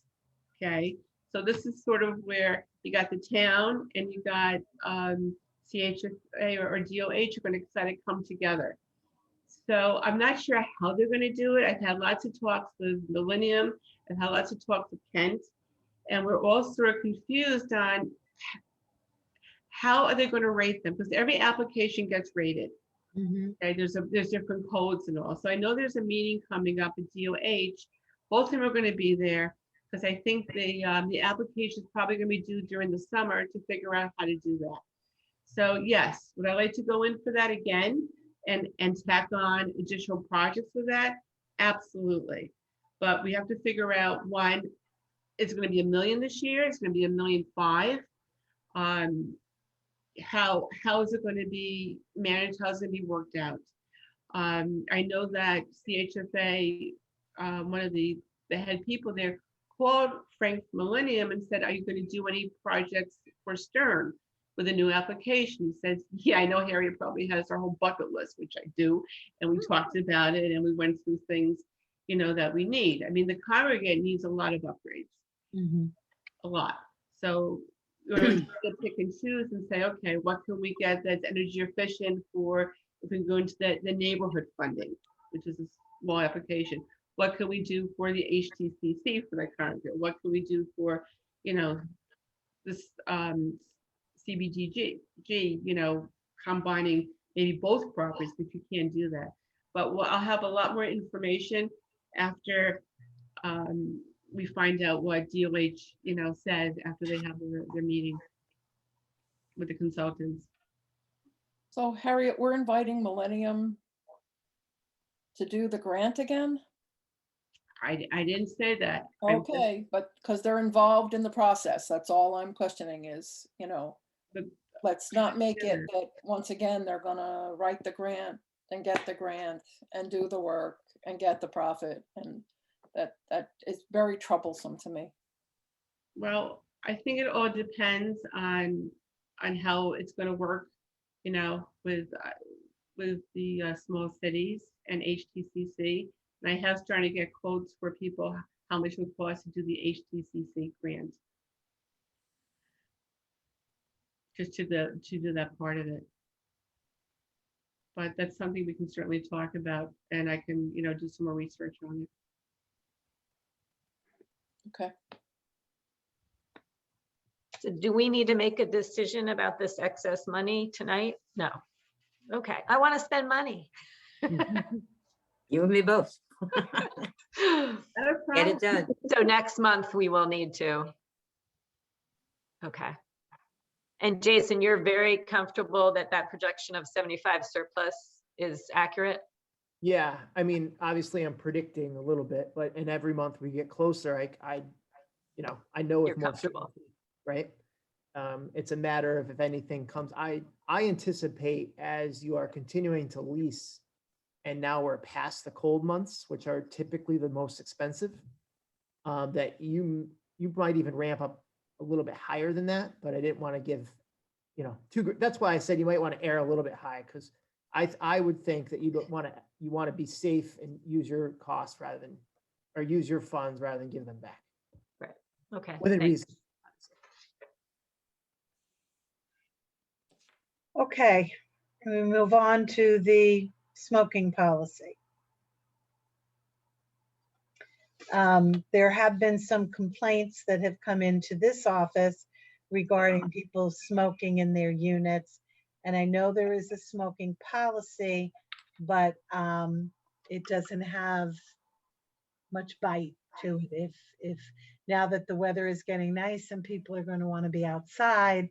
Okay, so this is sort of where you got the town and you got CHFA or DOH are going to kind of come together. So I'm not sure how they're going to do it. I've had lots of talks with Millennium. I've had lots of talks with Kent, and we're all sort of confused on how are they going to rate them, because every application gets rated. Mhm. Okay, there's different codes and all. So I know there's a meeting coming up at DOH. Both of them are going to be there because I think the application is probably going to be due during the summer to figure out how to do that. So yes, would I like to go in for that again and tack on additional projects for that? Absolutely. But we have to figure out, one, it's going to be $1 million this year. It's going to be $1.5 million. How is it going to be managed? How's it going to be worked out? I know that CHFA, one of the head people there, called Frank Millennium and said, "Are you going to do any projects for Stern with a new application?" He says, "Yeah, I know Harriet probably has her whole bucket list," which I do, and we talked about it and we went through things, that we need. I mean, the congregate needs a lot of upgrades. Mhm. A lot. So we're going to pick and choose and say, okay, what can we get that's energy efficient for, if we go into the neighborhood funding, which is a small application. What can we do for the HTCC for the congregate? What can we do for, this CBGG, combining maybe both properties, but you can't do that. But I'll have a lot more information after we find out what DOH, said after they have their meeting with the consultants. So Harriet, we're inviting Millennium to do the grant again? I didn't say that. Okay, but because they're involved in the process, that's all I'm questioning is, But- let's not make it that, once again, they're gonna write the grant and get the grant and do the work and get the profit. And that is very troublesome to me. Well, I think it all depends on how it's going to work, with the small cities and HTCC. And I have started to get quotes for people, how much it would cost to do the HTCC grant. Just to do that part of it. But that's something we can certainly talk about, and I can, do some more research on it. Okay. So do we need to make a decision about this excess money tonight? No. Okay, I want to spend money. You and me both. Not a Get it problem. done. So next month we will need to. Okay. And Jason, you're very comfortable that that projection of 75 surplus is accurate? Yeah, I mean, obviously I'm predicting a little bit, and every month we get closer, I know with You're more comfortable. certainty, right? It's a matter of if anything comes, I anticipate as you are continuing to lease and now we're past the cold months, which are typically the most expensive, that you might even ramp up a little bit higher than that, but I didn't want to give, that's why I said you might want to err a little bit high, because I would think that you want to be safe and use your costs or use your funds rather than give them back Okay. within thanks. reason. Okay, we move on to the smoking policy. There have been some complaints that have come into this office regarding people smoking in their units. And I know there is a smoking policy, but it doesn't have much bite to it. If now that the weather is getting nice and people are going to want to be outside,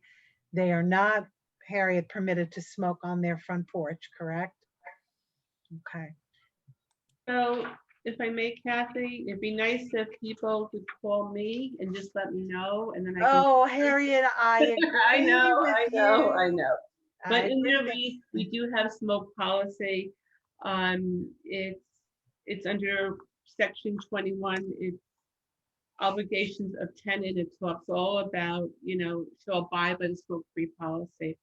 they are not, Harriet, permitted to smoke on their front porch, correct? Okay. So if I may, Kathy, it'd be nice if people could call me and just let me know, and then I can. Oh, Harriet, I I agree know, with I know, I you. know. I But in agree there, with we do have smoke policy. It's under section 21. It's obligations of tenant. It talks all about, shall abide by the smoke-free policy.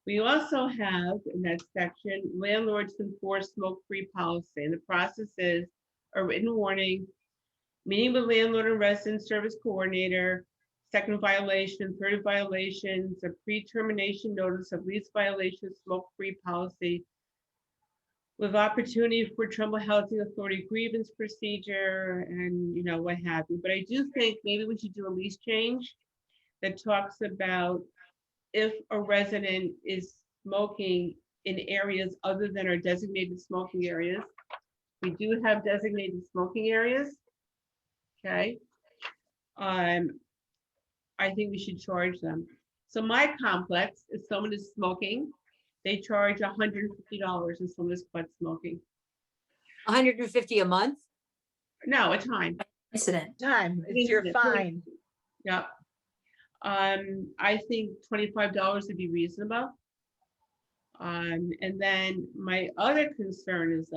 We also have in that section, landlords enforce smoke-free policy. And the process is a written warning, meeting with landlord and resident service coordinator, second violation, third violations, a pre-termination notice of lease violation, smoke-free policy, with opportunity for Trumbull Housing Authority grievance procedure and, what have you. But I do think maybe we should do a lease change that talks about if a resident is smoking in areas other than our designated smoking areas. We do have designated smoking areas. Okay. I think we should charge them. So my complex, if someone is smoking, they charge $150 if someone is quit smoking. 150 a month? No, a time. Incident. time. It's your fine. Yeah. I think $25 would be reasonable. And then my other concern is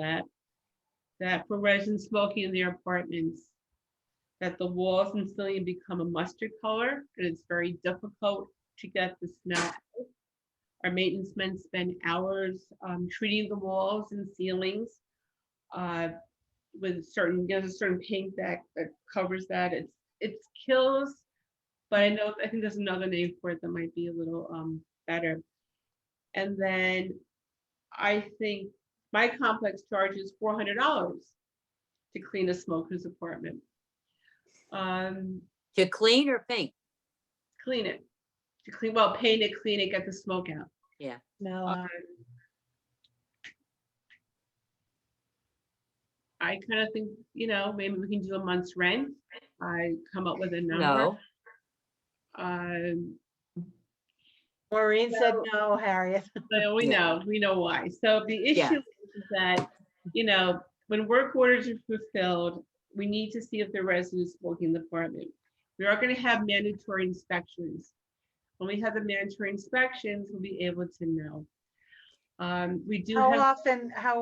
that for residents smoking in their apartments, that the walls and ceiling become a mustard color, and it's very difficult to get the smell out. Our maintenance men spend hours treating the walls and ceilings with a certain paint that covers that. It's kills, but I think there's another name for it that might be a little better. And then I think my complex charges $400 to clean a smoker's apartment. To clean or paint? Clean it. Paint it, clean it, get the smoke out. No, I kind of think, maybe we can do a month's rent. I come up with a number. No. Maureen said no, Harriet. So we know why. So the issue is that, when work orders are fulfilled, we need to see if the resident is smoking in the apartment. We are going to have mandatory inspections. When we have the mandatory inspections, we'll be able to know. We do How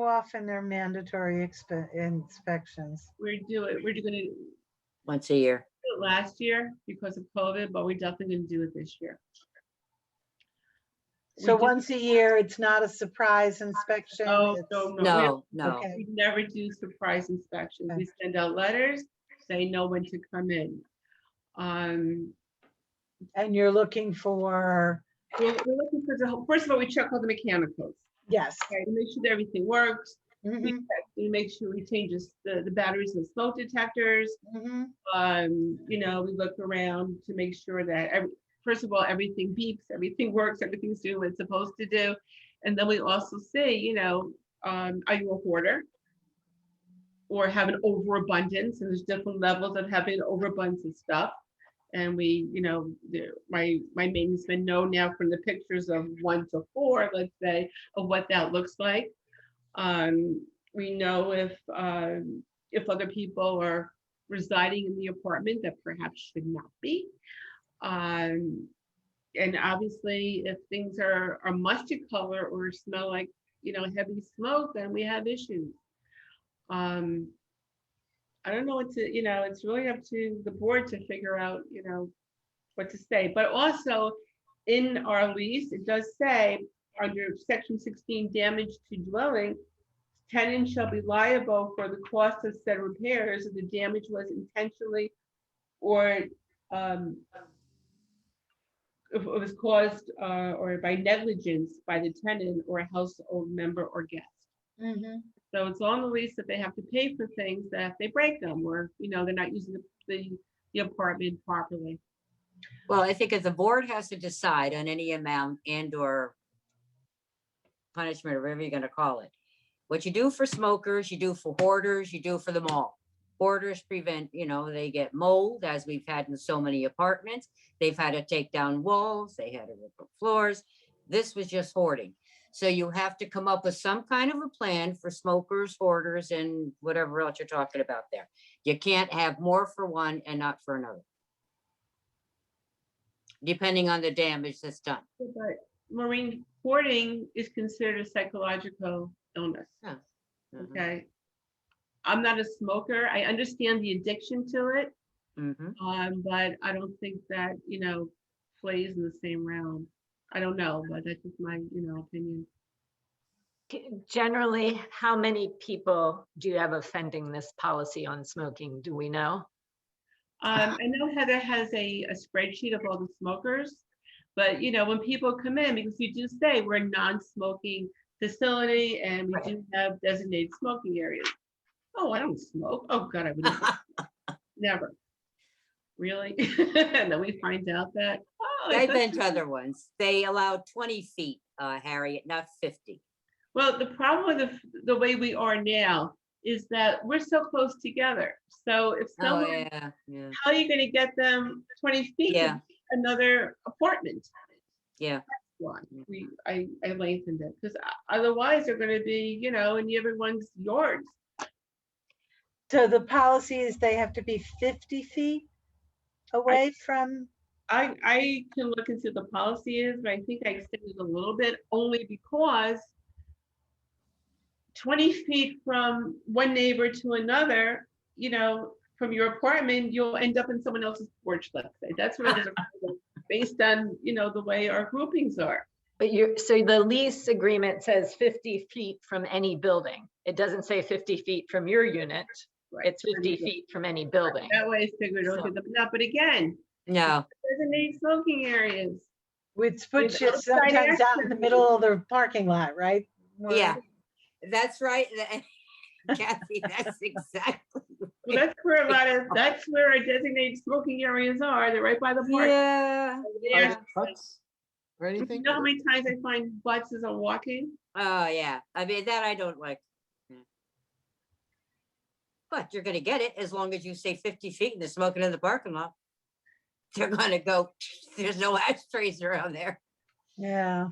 often are mandatory inspections? we're going to do Once a year. it last year because of COVID, but we're definitely going to do it this year. So We do- once a year, it's not a surprise inspection? Oh, it's- no. No. Okay. We never do surprise inspections. Okay. We send out letters, they know when to come in. And you're looking for, We're looking for first of all, we check all the mechanicals, yes. okay, to make sure that everything works. Mhm, We make sure we change the batteries and smoke detectors. mhm. We look around to make sure that first of all, everything beeps, everything works, everything's doing what it's supposed to do. And then we also see, are you a hoarder? Or have an overabundance, and there's different levels of having an overabundance of stuff. And we, my maintenance men know now from the pictures of 1 to 4, let's say, of what that looks like. We know if other people are residing in the apartment that perhaps should not be. And obviously, if things are mustard color or smell like, heavy smoke, then we have issues. I don't know what to, it's really up to the board to figure out, what to say. But also in our lease, it does say under section 16, damage to dwelling, tenant shall be liable for the cost of said repairs if the damage was intentionally or if it was caused or by negligence by the tenant or a household member or guest. Mhm. So it's on the lease that they have to pay for things that if they break them or, they're not using the apartment properly. Well, I think if the board has to decide on any amount and or punishment or whatever you're gonna call it. What you do for smokers, you do for hoarders, you do for them all. Hoarders prevent, they get mold, as we've had in so many apartments. They've had to take down walls, they had to rip up floors. This was just hoarding. So you have to come up with some kind of a plan for smokers, hoarders, and whatever else you're talking about there. You can't have more for one and not for another. Depending on the damage that's done. But Maureen, hoarding is considered a psychological illness. Yeah. Mhm. Okay. I'm not a smoker. I understand the addiction to it, Mhm. but I don't think that, plays in the same realm. I don't know, but that's just my, opinion. Generally, how many people do you have offending this policy on smoking? Do we know? I know Heather has a spreadsheet of all the smokers, but when people come in, because you do say we're a non-smoking facility and we do have designated smoking areas. Oh, I don't smoke. Oh God, I would never. Really? And then we find out that, oh, it I've been doesn't- to other ones. They allow 20 feet, Harriet, not 50. Well, the problem with the way we are now is that we're so close together. So if Oh, someone, yeah, yeah, how are you going to get them 20 feet Yeah. to another apartment? yeah. Why I lengthened it because otherwise they're going to be, in everyone's yards. So the policy is they have to be 50 feet away from, I can look and see what the policy is, but I think I extended a little bit only because 20 feet from one neighbor to another, from your apartment, you'll end up in someone else's porch, let's say. That's what it is based on, the way our groupings are. But so the lease agreement says 50 feet from any building. It doesn't say 50 feet from your unit. Right. It's 50 feet from any building. That way I figured I'll get them up. But again, No, designated smoking areas. which puts you outside sometimes out in the access. middle of the parking lot, right? yeah, that's right. Kathy, that's exactly. Well, that's where that's where our designated smoking areas are. They're right by the park. Yeah, yeah. Trucks or You anything? know how many times I find butts as I'm walking? Oh, yeah. I mean, that I don't like. Yeah. But you're gonna get it as long as you say 50 feet and they're smoking in the parking lot. They're gonna go, there's no ashtrays around there. Yeah.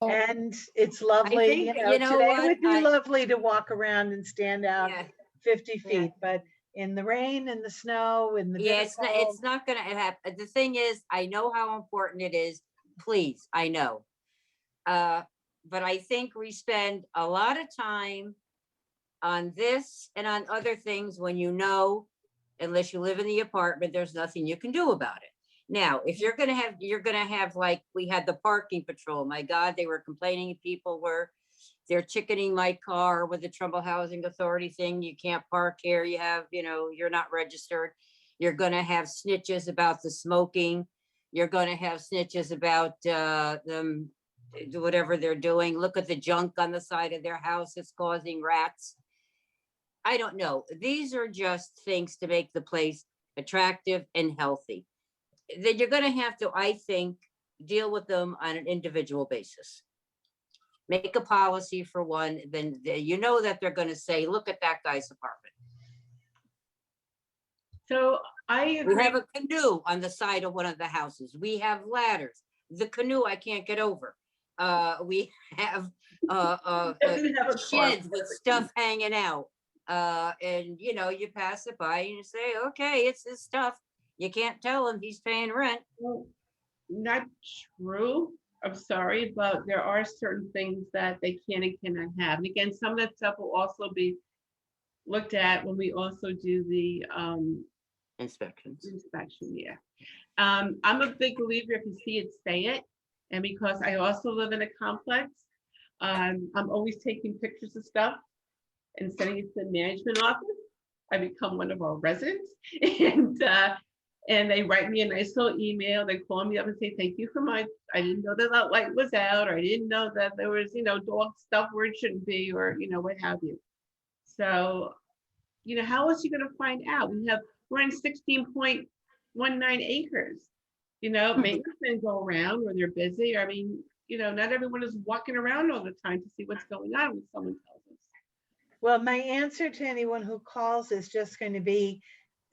Oh. And it's lovely, think, you know today what, would be I- lovely to walk around and stand out Yeah, 50 Yeah. feet, but in the rain, in the snow, in the yeah, bitter it's cold, not gonna happen. The thing is, I know how important it is. Please, I know. But I think we spend a lot of time on this and on other things when unless you live in the apartment, there's nothing you can do about it. Now, if you're gonna have like we had the parking patrol. My God, they were complaining. People they're chickening my car with the Trumbull Housing Authority thing. You can't park here. You have, you're not registered. You're gonna have snitches about the smoking. You're gonna have snitches about them, whatever they're doing. Look at the junk on the side of their house. It's causing rats. I don't know. These are just things to make the place attractive and healthy. Then you're going to have to, I think, deal with them on an individual basis. Make a policy for one, then you know that they're going to say, look at that guy's apartment. So I We agree. have a canoe on the side of one of the houses. We have ladders. The canoe I can't get over. We have Doesn't have a car. sheds with stuff hanging out. And you pass it by and you say, okay, it's his stuff. You can't tell him he's paying rent. Well, not true. I'm sorry, but there are certain things that they can and cannot have. And again, some of that stuff will also be looked at when we also do the Inspections. inspection. Yeah. I'm a big believer if you see it, say it. And because I also live in a complex, I'm always taking pictures of stuff and sending it to the management office. I become one of our residents, and they write me a nice little email. They call me up and say, thank you for I didn't know that that light was out, or I didn't know that there was, dog stuff where it shouldn't be, or, what have you. So, how else are you going to find out? We're in 16.19 acres. Maintenance men go around when they're busy. I mean, not everyone is walking around all the time to see what's going on when someone tells us. well, my answer to anyone who calls is just going to be,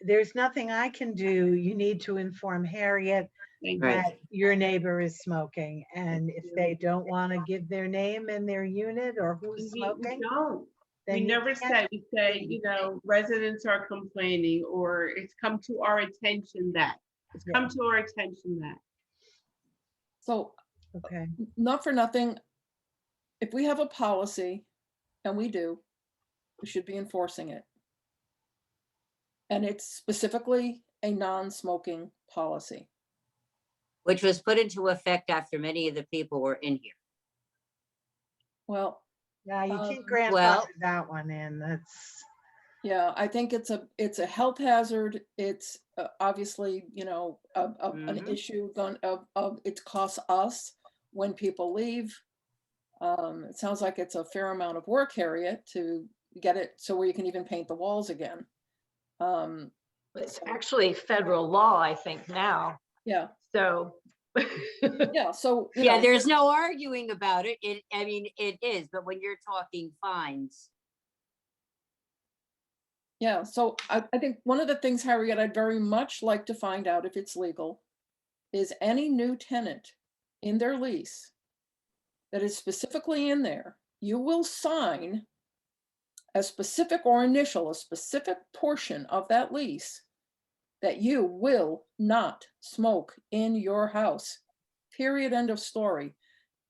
there's nothing I can do. You need to inform Harriet. Thank Right. that your neighbor is smoking. And if they don't want to give their name and their unit or who's We smoking, don't. We then you never can't say, we say, be- residents are complaining, or it's come to our attention that, it's come to our attention that. So Okay, not for nothing, if we have a policy, and we do, we should be enforcing it. And it's specifically a non-smoking policy. Which was put into effect after many of the people were in here. Well, now you can't Um, grandfather that one in, that's, yeah, I think it's a health hazard. It's obviously, an Mhm. issue of it costs us when people leave. It sounds like it's a fair amount of work, Harriet, to get it so where you can even paint the walls again. It's actually federal law, I think now, Yeah, so. yeah, so, Yeah, there's no arguing about it. I mean, it is, but when you're talking fines, yeah, so I think one of the things, Harriet, I'd very much like to find out if it's legal, is any new tenant in their lease that is specifically in there, you will sign a specific or initial, a specific portion of that lease that you will not smoke in your house. Period, end of story.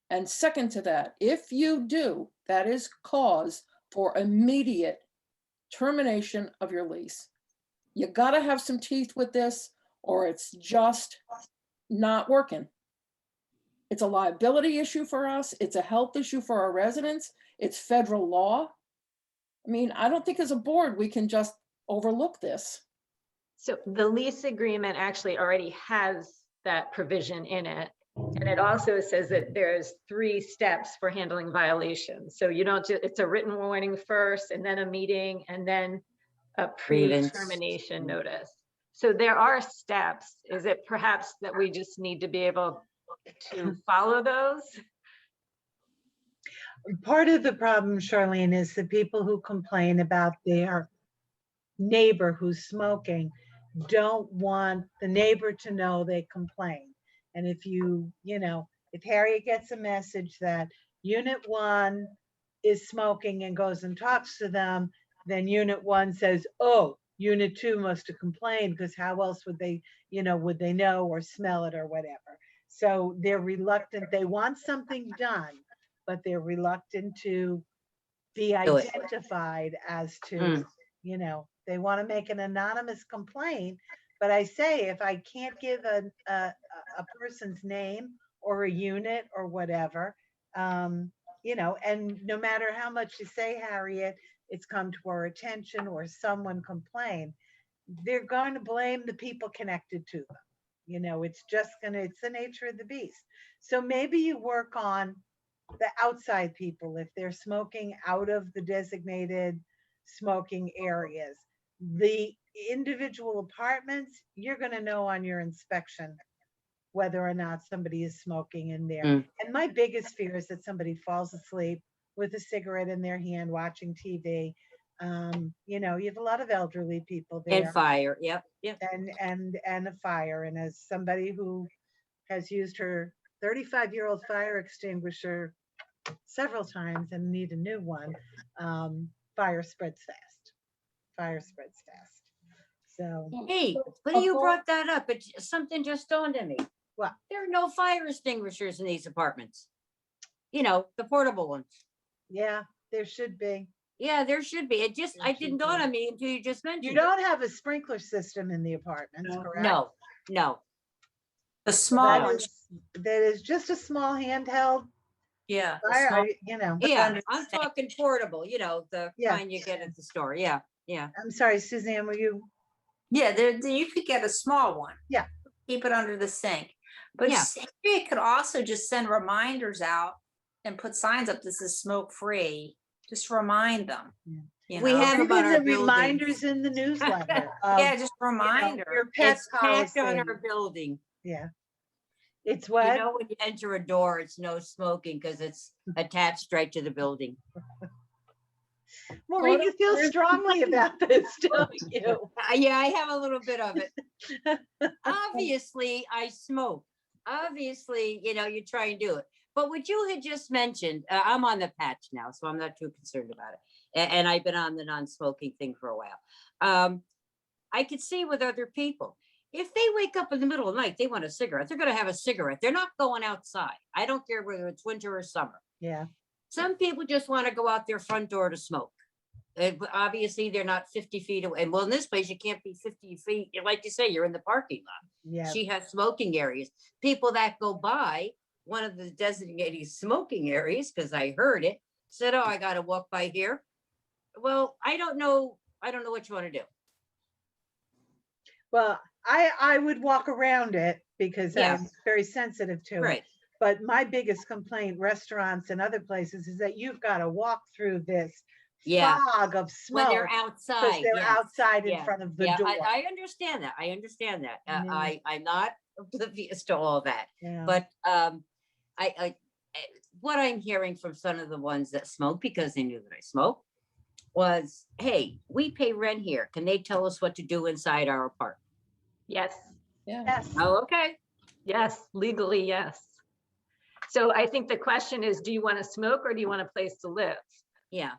And second to that, if you do, that is cause for immediate termination of your lease. You gotta have some teeth with this, or it's just not working. It's a liability issue for us. It's a health issue for our residents. It's federal law. I mean, I don't think as a board, we can just overlook this. So the lease agreement actually already has that provision in it. And it also says that there's 3 steps for handling violations. So you don't, it's a written warning first, and then a meeting, and then a Grievance. pre-termination notice. So there are steps. Is it perhaps that we just need to be able to follow those? part of the problem, Charlene, is the people who complain about their neighbor who's smoking don't want the neighbor to know they complain. And if if Harriet gets a message that unit 1 is smoking and goes and talks to them, then unit 1 says, oh, unit 2 must have complained, because how else would they know or smell it or whatever. So they're reluctant, they want something done, but they're reluctant to be Do it. identified as to, Mm. they want to make an anonymous complaint. But I say, if I can't give a person's name or a unit or whatever, and no matter how much you say, Harriet, it's come to our attention or someone complained, they're going to blame the people connected to them. It's the nature of the beast. So maybe you work on the outside people, if they're smoking out of the designated smoking areas. The individual apartments, you're going to know on your inspection whether or not somebody is smoking in there. Mm. And my biggest fear is that somebody falls asleep with a cigarette in their hand watching TV. You have a lot of elderly people there. And fire, yep. And a fire. And as somebody who has used her 35-year-old fire extinguisher several times and need a new one, fire spreads fast. So Hey, funny you brought that up. Something just dawned on me. what? There are no fire extinguishers in these apartments. The portable ones. Yeah, there should be. Yeah, there should be. I didn't dawn on me until you just mentioned You it. don't have a sprinkler system in the apartments, No. correct? No. The small That ones, is just a small handheld yeah. the fire, small- Yeah, under I'm the sink. talking portable, the Yeah. kind you get at the store. Yeah. I'm sorry, Suzanne, were you? Yeah, you could get a small one. Yeah. Keep it under the sink. But Yeah. it could also just send reminders out and put signs up, this is smoke free. Just remind them. Yeah. We have Even about our the building. reminders in the newsletter. Yeah, just reminder. Your pet It's tacked on policy. our building. Yeah. It's You what? know, when you enter a door, it's no smoking because it's attached right to the building. Maureen, you feel strongly about this, don't you? Yeah, I have a little bit of it. Obviously, I smoke. Obviously, you try and do it. But what you had just mentioned, I'm on the patch now, so I'm not too concerned about it. And I've been on the non-smoking thing for a while. I could see with other people, if they wake up in the middle of the night, they want a cigarette, they're going to have a cigarette. They're not going outside. I don't care whether it's winter or summer. Yeah. Some people just want to go out their front door to smoke. But obviously, they're not 50 feet away. And well, in this place, you can't be 50 feet. Like you say, you're in the parking lot. Yeah. She has smoking areas. People that go by one of the designated smoking areas, because I heard it, said, "Oh, I got to walk by here." Well, I don't know. I don't know what you want to do. Well, I would walk around it because Yeah. I'm very sensitive to it. Right. But my biggest complaint, restaurants and other places, is that you've got to walk through this Yeah. fog of When smoke they're because outside. they're yes. outside in Yeah. front of the Yeah, door. I understand that. I understand that. Mm. I'm not oblivious to all that. Yeah. But what I'm hearing from some of the ones that smoke, because they knew that I smoke, was, "Hey, we pay rent here. Can they tell us what to do inside our apartment?" Yes, Yeah. Yes. Oh, okay. yes, legally, yes. So I think the question is, do you want to smoke or do you want a place to live? Yeah.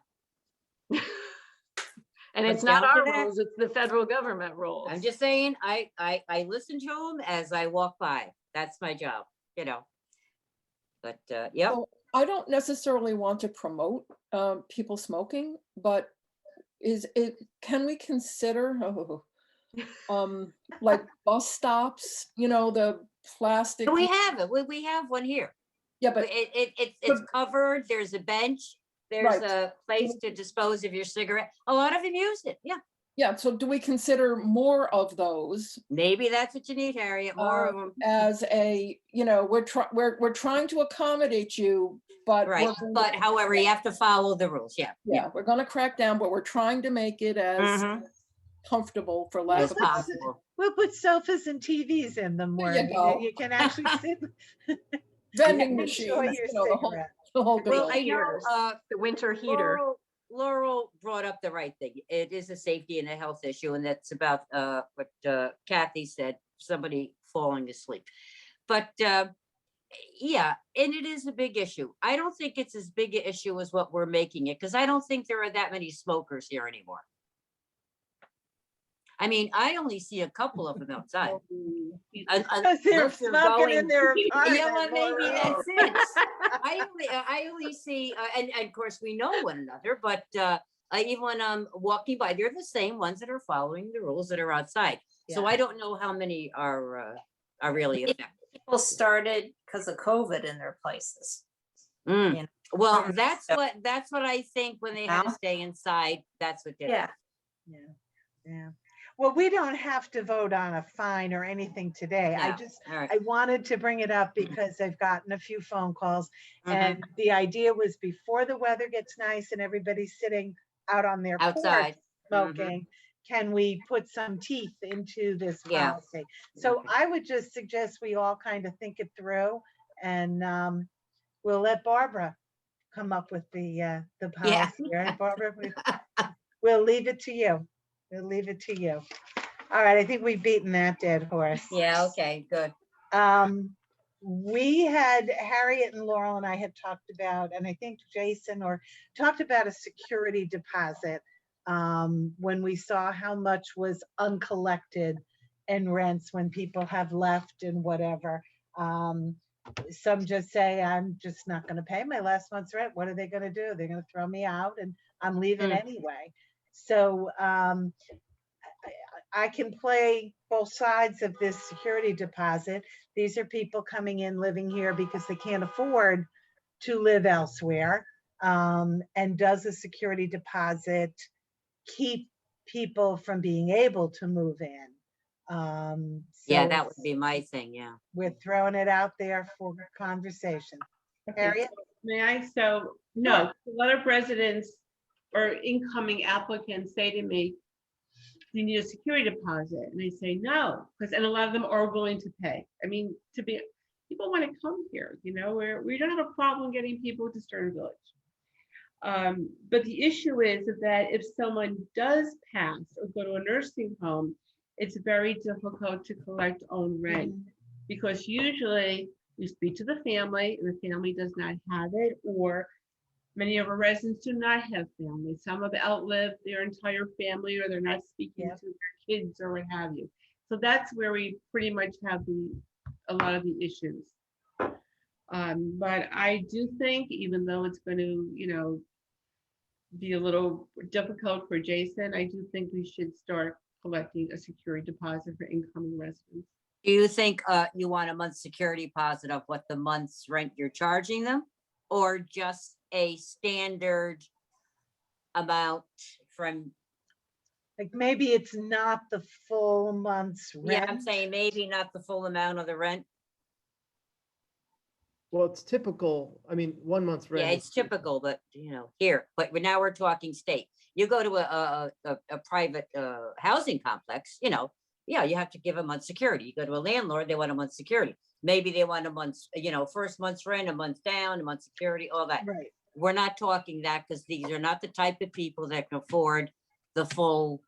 And I'm it's not down for our that. rules, it's the federal government rules. I'm just saying, I listen to them as I walk by. That's my job, But yep. So I don't necessarily want to promote people smoking, but can we consider like bus stops, the plastic? We have it. We have one here. Yeah, but It's covered. There's a bench. There's Right. a place to dispose of your cigarette. A lot of them use it. Yeah. yeah, so do we consider more of those Maybe that's what you need, Harriet. More of them. as we're trying to accommodate you, but Right. we're gonna- But however, you have to follow the rules. Yeah. yeah, we're going to crack down, but we're trying to make it as Mhm. comfortable for lack As of possible. We'll put sofas and TVs in them There where you go. you can actually sit vending and machines, enjoy your the cigarette. whole Well, deal. I know, Heaters. The winter heater. Laurel brought up the right thing. It is a safety and a health issue, and that's about what Kathy said, somebody falling asleep. But yeah, and it is a big issue. I don't think it's as big an issue as what we're making it, because I don't think there are that many smokers here anymore. I mean, I only see a couple of them outside. Because they're Unless you're smoking in going- their Yeah, well, apartment. maybe Laura. that's it. I only see, and of course we know one another, but even when I'm walking by, they're the same ones that are following the rules that are outside. So Yeah. I don't know how many are really affected. People started because of COVID in their places. Mm. You know, Well, from- that's what I think when they had to Now? stay inside. That's what did it. Yeah. Yeah, yeah. Well, we don't have to vote on a fine or anything today. No. All right. I wanted to bring it up because I've gotten a few phone calls. Mhm. And the idea was before the weather gets nice and everybody's sitting out on their porch Outside. Mhm. smoking, can we put some teeth into this Yeah. policy? So Okay. I would just suggest we all kind of think it through, and we'll let Barbara come up with the policy, right, Barbara? We'll leave it to you. We'll leave it to you. All right, I think we've beaten that dead horse. Yeah. Okay. Good. We had, Harriet and Laurel and I had talked about, and I think Jason talked about a security deposit when we saw how much was uncollected in rents when people have left and whatever. Some just say, I'm just not going to pay my last month's rent. What are they going to do? They're going to throw me out and I'm leaving anyway. So I can play both sides of this security deposit. These are people coming in, living here because they can't afford to live elsewhere. And does a security deposit keep people from being able to move in? Yeah, So that would be my thing. Yeah. we're throwing it out there for conversation. Okay, Harriet? May I? So, no, a lot of residents or incoming applicants say to me, you need a security deposit. And I say, no, and a lot of them are willing to pay. I mean, people want to come here, we don't have a problem getting people to Stern Village. But the issue is that if someone does pass or go to a nursing home it's very difficult to collect own rent. Because usually you speak to the family, and the family does not have it, or many of our residents do not have families. Some have outlived their entire family, or they're not speaking Yep. to their kids or what have you. So that's where we pretty much have a lot of the issues. But I do think, even though it's going to, be a little difficult for Jason, I do think we should start collecting a security deposit for incoming residents. Do you think you want a month's security deposit of what the month's rent you're charging them? Or just a standard amount from, Like maybe it's not the full month's yeah, I'm rent. saying maybe not the full amount of the rent. Well, it's typical, I mean, 1 month's rent. Yeah, is it's typical, but here, but now we're talking state. You go to a private housing complex, yeah, you have to give a month's security. You go to a landlord, they want a month's security. Maybe they want a month's, first month's rent, a month down, a month's security, all that. Right. We're not talking that because these are not the type of people that can afford the full,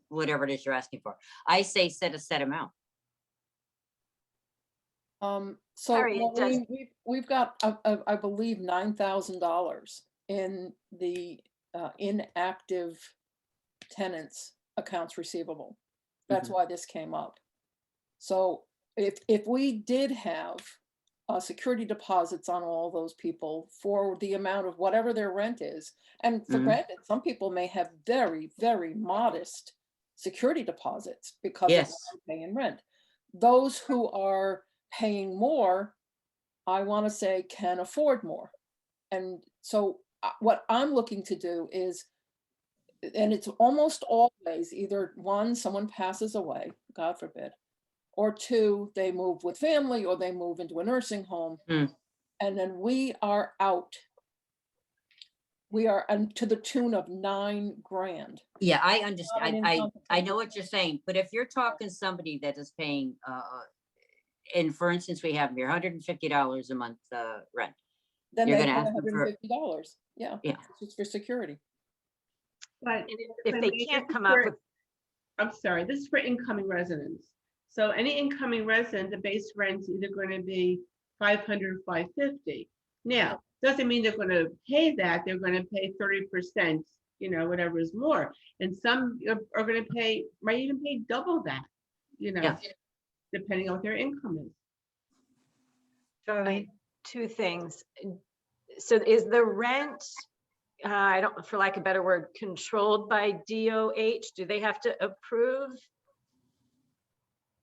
whatever it is you're asking for. I say set a set amount. So Harry, it does- Maureen, we've got, I believe, $9,000 in the inactive tenants accounts receivable. That's why this came up. So if we did have security deposits on all those people for the amount of whatever their rent is, and for Mhm. granted, some people may have very, very modest security deposits because of Yes. what they're paying rent. Those who are paying more, I want to say, can afford more. And so what I'm looking to do is, and it's almost always either one, someone passes away, God forbid, or two, they move with family, or they move into a nursing home. Mm. And then we are out. We are to the tune of $9,000. Yeah, I Not understand. an I income know what you're saying, but if you're talking somebody that is paying, and for instance, we have here $150 a month rent. Then You're they gonna pay ask them for- $150. Yeah. Yeah. Just for security. But And if they Emily, can't this is come up for- with, I'm sorry, this is for incoming residents. So any incoming resident, the base rent's either going to be 500, 550. Now, doesn't mean they're going to pay that. They're going to pay 30%, whatever is more. And some are going to might even pay double that, Yeah. depending on what their income is. Charlene? two things. So is the rent, I don't, for lack of a better word, controlled by DOH? Do they have to approve?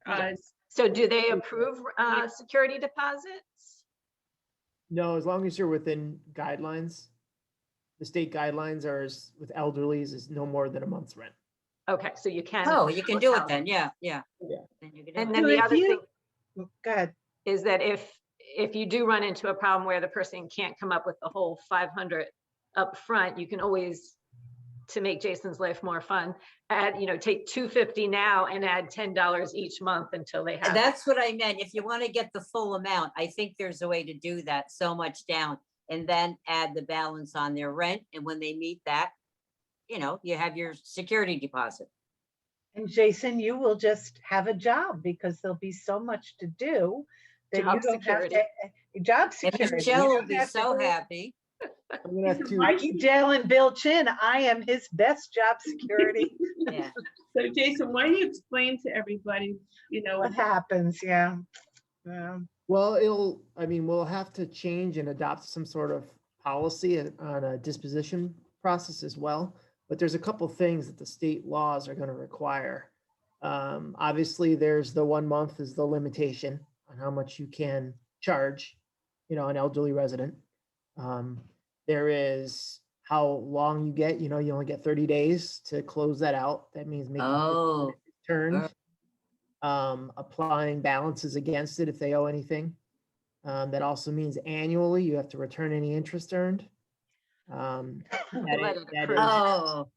Uh, So do they approve security deposits? No, as long as you're within guidelines. The state guidelines are with elderlies is no more than a month's rent. Okay, so you can. Oh, you can do it then. Yeah, yeah. Yeah. Then you can do And it. then So the if other you- thing Go ahead. is that if you do run into a problem where the person can't come up with the whole 500 up front, you can always, to make Jason's life more fun, add, take 250 now and add $10 each month until they have. That's what I meant. If you want to get the full amount, I think there's a way to do that, so much down, and then add the balance on their rent. And when they meet that, you have your security deposit. And Jason, you will just have a job because there'll be so much to do that you Job don't have security. to, job And security. Michelle You will don't be have to so go- happy. I'm gonna have to, I keep telling Bill Chin, I am his best job security. Yeah. So Jason, why don't you explain to everybody, What happens, yeah. Yeah. well, we'll have to change and adopt some sort of policy on a disposition process as well. But there's a couple things that the state laws are going to require. Obviously, there's the 1 month is the limitation on how much you can charge, an elderly resident. There is how long you get, you only get 30 days to close that out. That means making Oh, turned, applying balances against it if they owe anything. That also means annually you have to return any interest earned. Let it That accrue. is oh,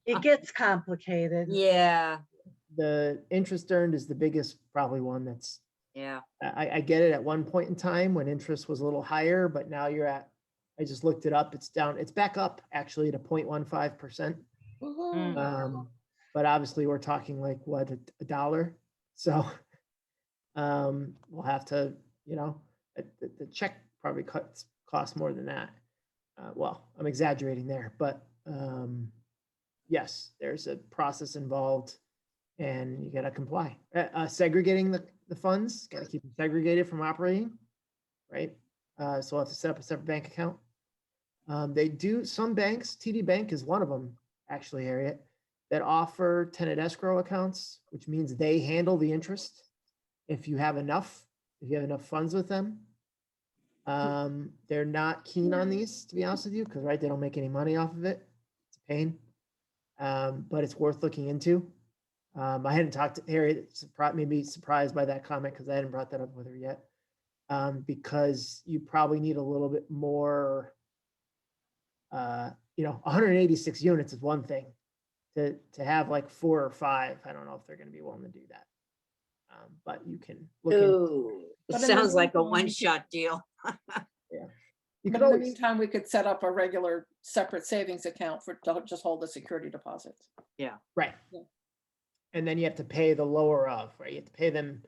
It gets complicated. yeah, the interest earned is the biggest probably one that's, yeah. I get it at one point in time when interest was a little higher, but now you're at, I just looked it up, it's back up actually to 0.15%. Woohoo. but obviously we're talking like what, a dollar? So we'll have to, you know, the check probably costs more than that. Well, I'm exaggerating there, but yes, there's a process involved and you gotta comply. Segregating the funds, gotta keep them segregated from operating, right? So we'll have to set up a separate bank account. They do, some banks, TD Bank is one of them, actually, Harriet, that offer tenant escrow accounts, which means they handle the interest. If you have enough funds with them. They're not keen on these, to be honest with you, because right, they don't make any money off of it. It's a pain. But it's worth looking into. I hadn't talked to Harriet, maybe surprised by that comment because I hadn't brought that up with her yet. Because you probably need a little bit more, 186 units is one thing. To have like 4 or 5, I don't know if they're going to be willing to do that. But you can look into, Ooh, it But in the sounds like a meantime, one-shot deal. you But could in the always, meantime, we could set up a regular separate savings account to just hold the security deposits. right. Yeah. And then you have to pay the lower of, right? You have to pay them,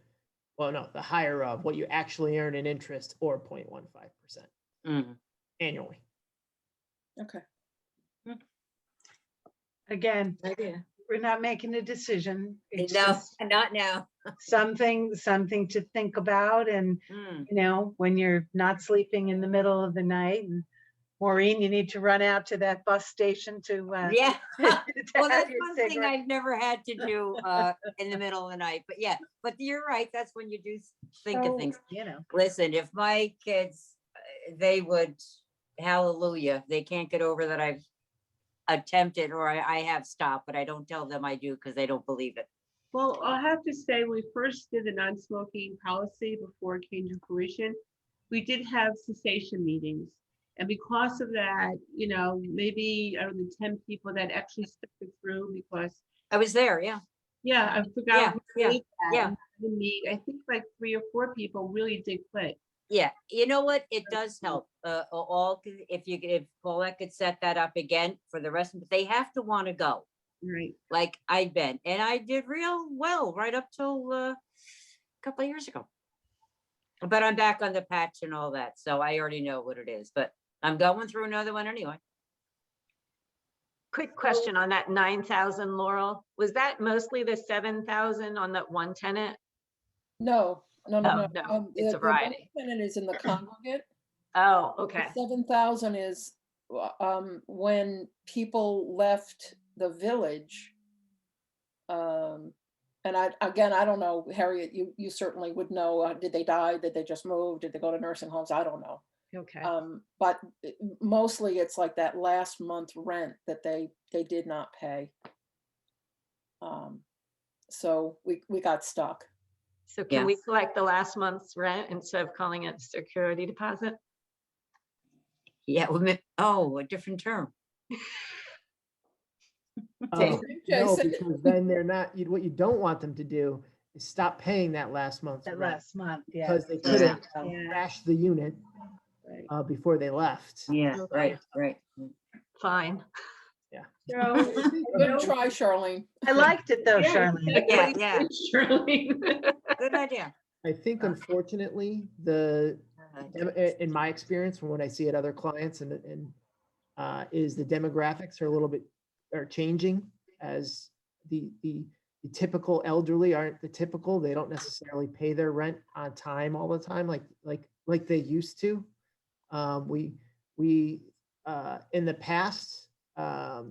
well, no, the higher of what you actually earn in interest or 0.15% Mm. annually. Okay. Again, Idea. we're not making a decision. It's No, just not now. something to think about. And, Mm. when you're not sleeping in the middle of the night, and Maureen, you need to run out to that bus station to Yeah. Well, have that's your one thing cigarette. I've never had to do in the middle of the night. But yeah, but you're right. That's when you do think of So, things. you know, Listen, if my kids, they would, hallelujah, they can't get over that I've attempted or I have stopped, but I don't tell them I do because they don't believe it. Well, I'll have to say, we first did the non-smoking policy before it came to fruition. We did have cessation meetings. And because of that, maybe out of the 10 people that actually stuck it through, because, I was there, yeah. yeah, I Yeah, forgot. yeah, that. yeah. And we meet, I think like 3 or 4 people really did quit. Yeah, you know what? It does help. If Paulette could set that up again for the rest of it, they have to want to go. Right. Like I've been, and I did real well right up till a couple of years ago. But I'm back on the patch and all that, so I already know what it is. But I'm going through another one anyway. Quick question on that 9,000, Laurel. Was that mostly the 7,000 on that one tenant? No. Oh, no, it's a The one variety. tenant is in the congregate. Oh, The okay. 7,000 is when people left the village. And I don't know, Harriet, you certainly would know. Did they die? Did they just move? Did they go to nursing homes? I don't know. okay. But mostly it's like that last month rent that they did not pay. So we got stuck. So can we Yeah. collect the last month's rent instead of calling it security deposit? Yeah, a different term. No, Jason. because then they're not, what you don't want them to do is stop paying that last month's That rent. last month, yeah. Because they so could have that- Yeah. crashed the unit Right. before they left. Yeah, Okay. right. Fine. So, Good try, Charlene. I liked it though, Yeah, Charlene. Yeah, yeah. Shirley. Good idea. I think unfortunately, in my experience, from what I see at other clients is the demographics are changing as the typical elderly aren't the typical. They don't necessarily pay their rent on time all the time, like they used to. We in the past,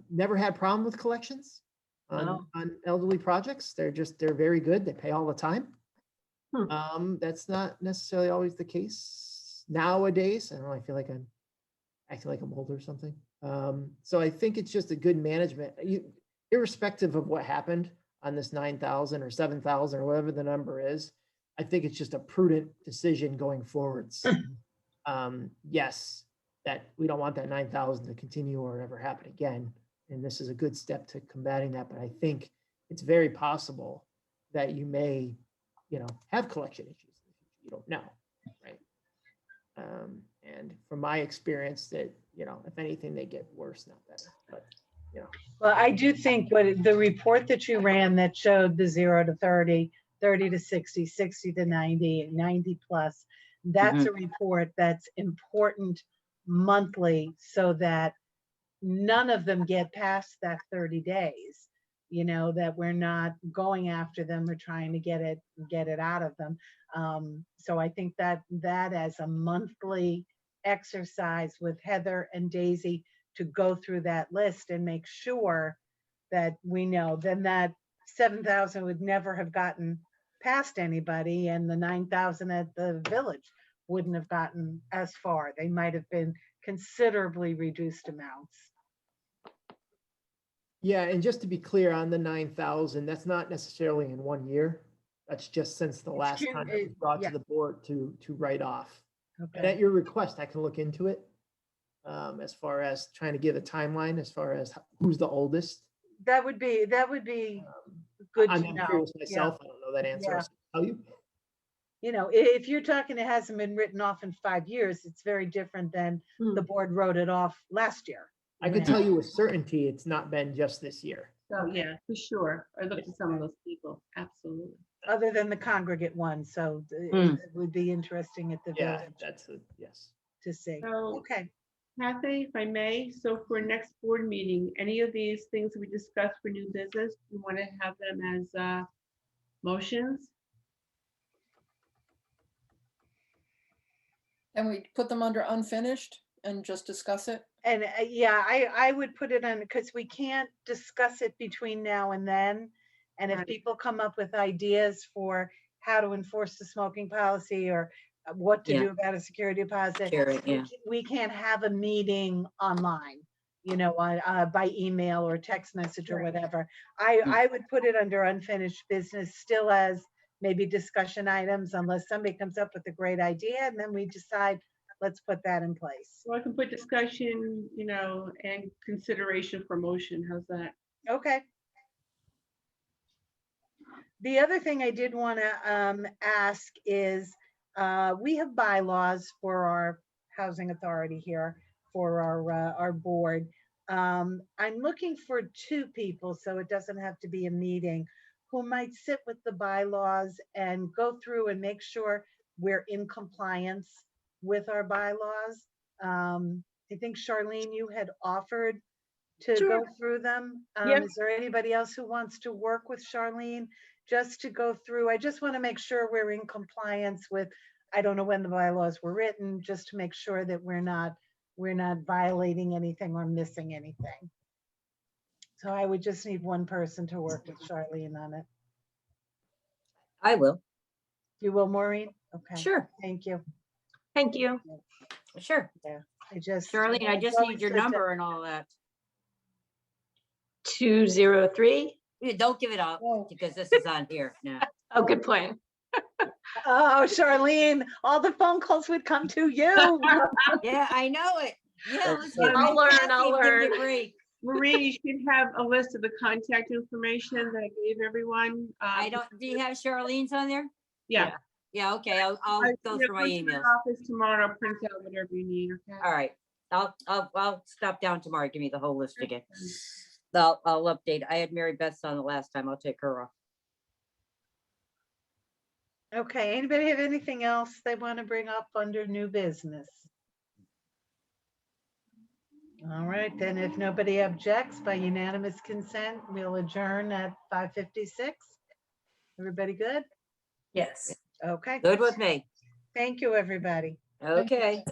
never had problem with collections on elderly projects. They're very good. They pay all the time. That's not necessarily always the case nowadays. I don't know, I feel like I'm acting like I'm old or something. So I think it's just a good management, irrespective of what happened on this 9,000 or 7,000 or whatever the number is. I think it's just a prudent decision going forwards. Yes, that we don't want that 9,000 to continue or ever happen again. And this is a good step to combating that. But I think it's very possible that you may, have collection issues. You don't know, right? And from my experience that, if anything, they get worse, not better. But Well, I do think what the report that you ran that showed the 0 to 30, 30 to 60, 60 to 90, 90 plus, that's a report that's important monthly so that none of them get past that 30 days, that we're not going after them or trying to get it out of them. So I think that as a monthly exercise with Heather and Daisy to go through that list and make sure that we know, then that 7,000 would never have gotten past anybody, and the 9,000 at the village wouldn't have gotten as far. They might have been considerably reduced amounts. Yeah, and just to be clear on the 9,000, that's not necessarily in 1 year. That's just since the last time it was brought yeah. to the board to write off. And Okay. at your request, I can look into it. As far as trying to give a timeline, as far as who's the oldest. That would be good I'm to know. curious Yeah. myself. I don't know that answer. Yeah. I'll tell you. If you're talking it hasn't been written off in 5 years, it's very different than the board wrote it off last year. I could tell you with certainty, it's not been just this year. So, yeah, for sure. I looked at some of those people, absolutely. Other than the congregate one, so it would be interesting at the Yeah, village that's a yes. to see. So- Okay. Kathy, if I may, so for next board meeting, any of these things we discussed for new business, you want to have them as motions? And we put them under unfinished and just discuss it? And yeah, I would put it on because we can't discuss it between now and then. And if Right. people come up with ideas for how to enforce the smoking policy or what to Yeah. do about a security deposit, Carry, yeah. we can't have a meeting online, by email or text message or Right. whatever. I would put it under unfinished business still as maybe discussion items unless somebody comes up with a great idea and then we decide, let's put that in place. So I can put discussion, and consideration for motion. How's that? Okay. The other thing I did want to ask is, we have bylaws for our housing authority here for our board. I'm looking for 2 people, so it doesn't have to be a meeting, who might sit with the bylaws and go through and make sure we're in compliance with our bylaws. I think Charlene, you had offered to go through them. Yep. Is there anybody else who wants to work with Charlene just to go through? I just want to make sure we're in compliance with, I don't know when the bylaws were written, just to make sure that we're not violating anything or missing anything. So I would just need one person to work with Charlene on it. I will. You will, Maureen? Okay. Sure, Thank you. Thank you. sure. I just. Charlene, I it's just always need your good to- number and all that. 203. Yeah, don't give it out Oh. because this is on here now. Oh, good point. Oh, Charlene, all the phone calls would come to you. Yeah, I know it. Yeah, let's get I'll Miss learn, I'll Kathy and give me a learn. break. Marie, you should have a list of the contact information that I gave everyone. I don't, do you have Charlene's on there? Yeah. Yeah, okay, I'll go through my to the emails. Office tomorrow, I'll print out whatever you need, okay? All right, I'll stop down tomorrow, give me the whole list again. I'll update. I had Mary Beth's on the last time. I'll take her off. Okay, anybody have anything else they want to bring up under new business? All right, then if nobody objects, by unanimous consent, we'll adjourn at 5:56. Everybody good? Yes. Okay, Good with me. thank you, everybody. Okay.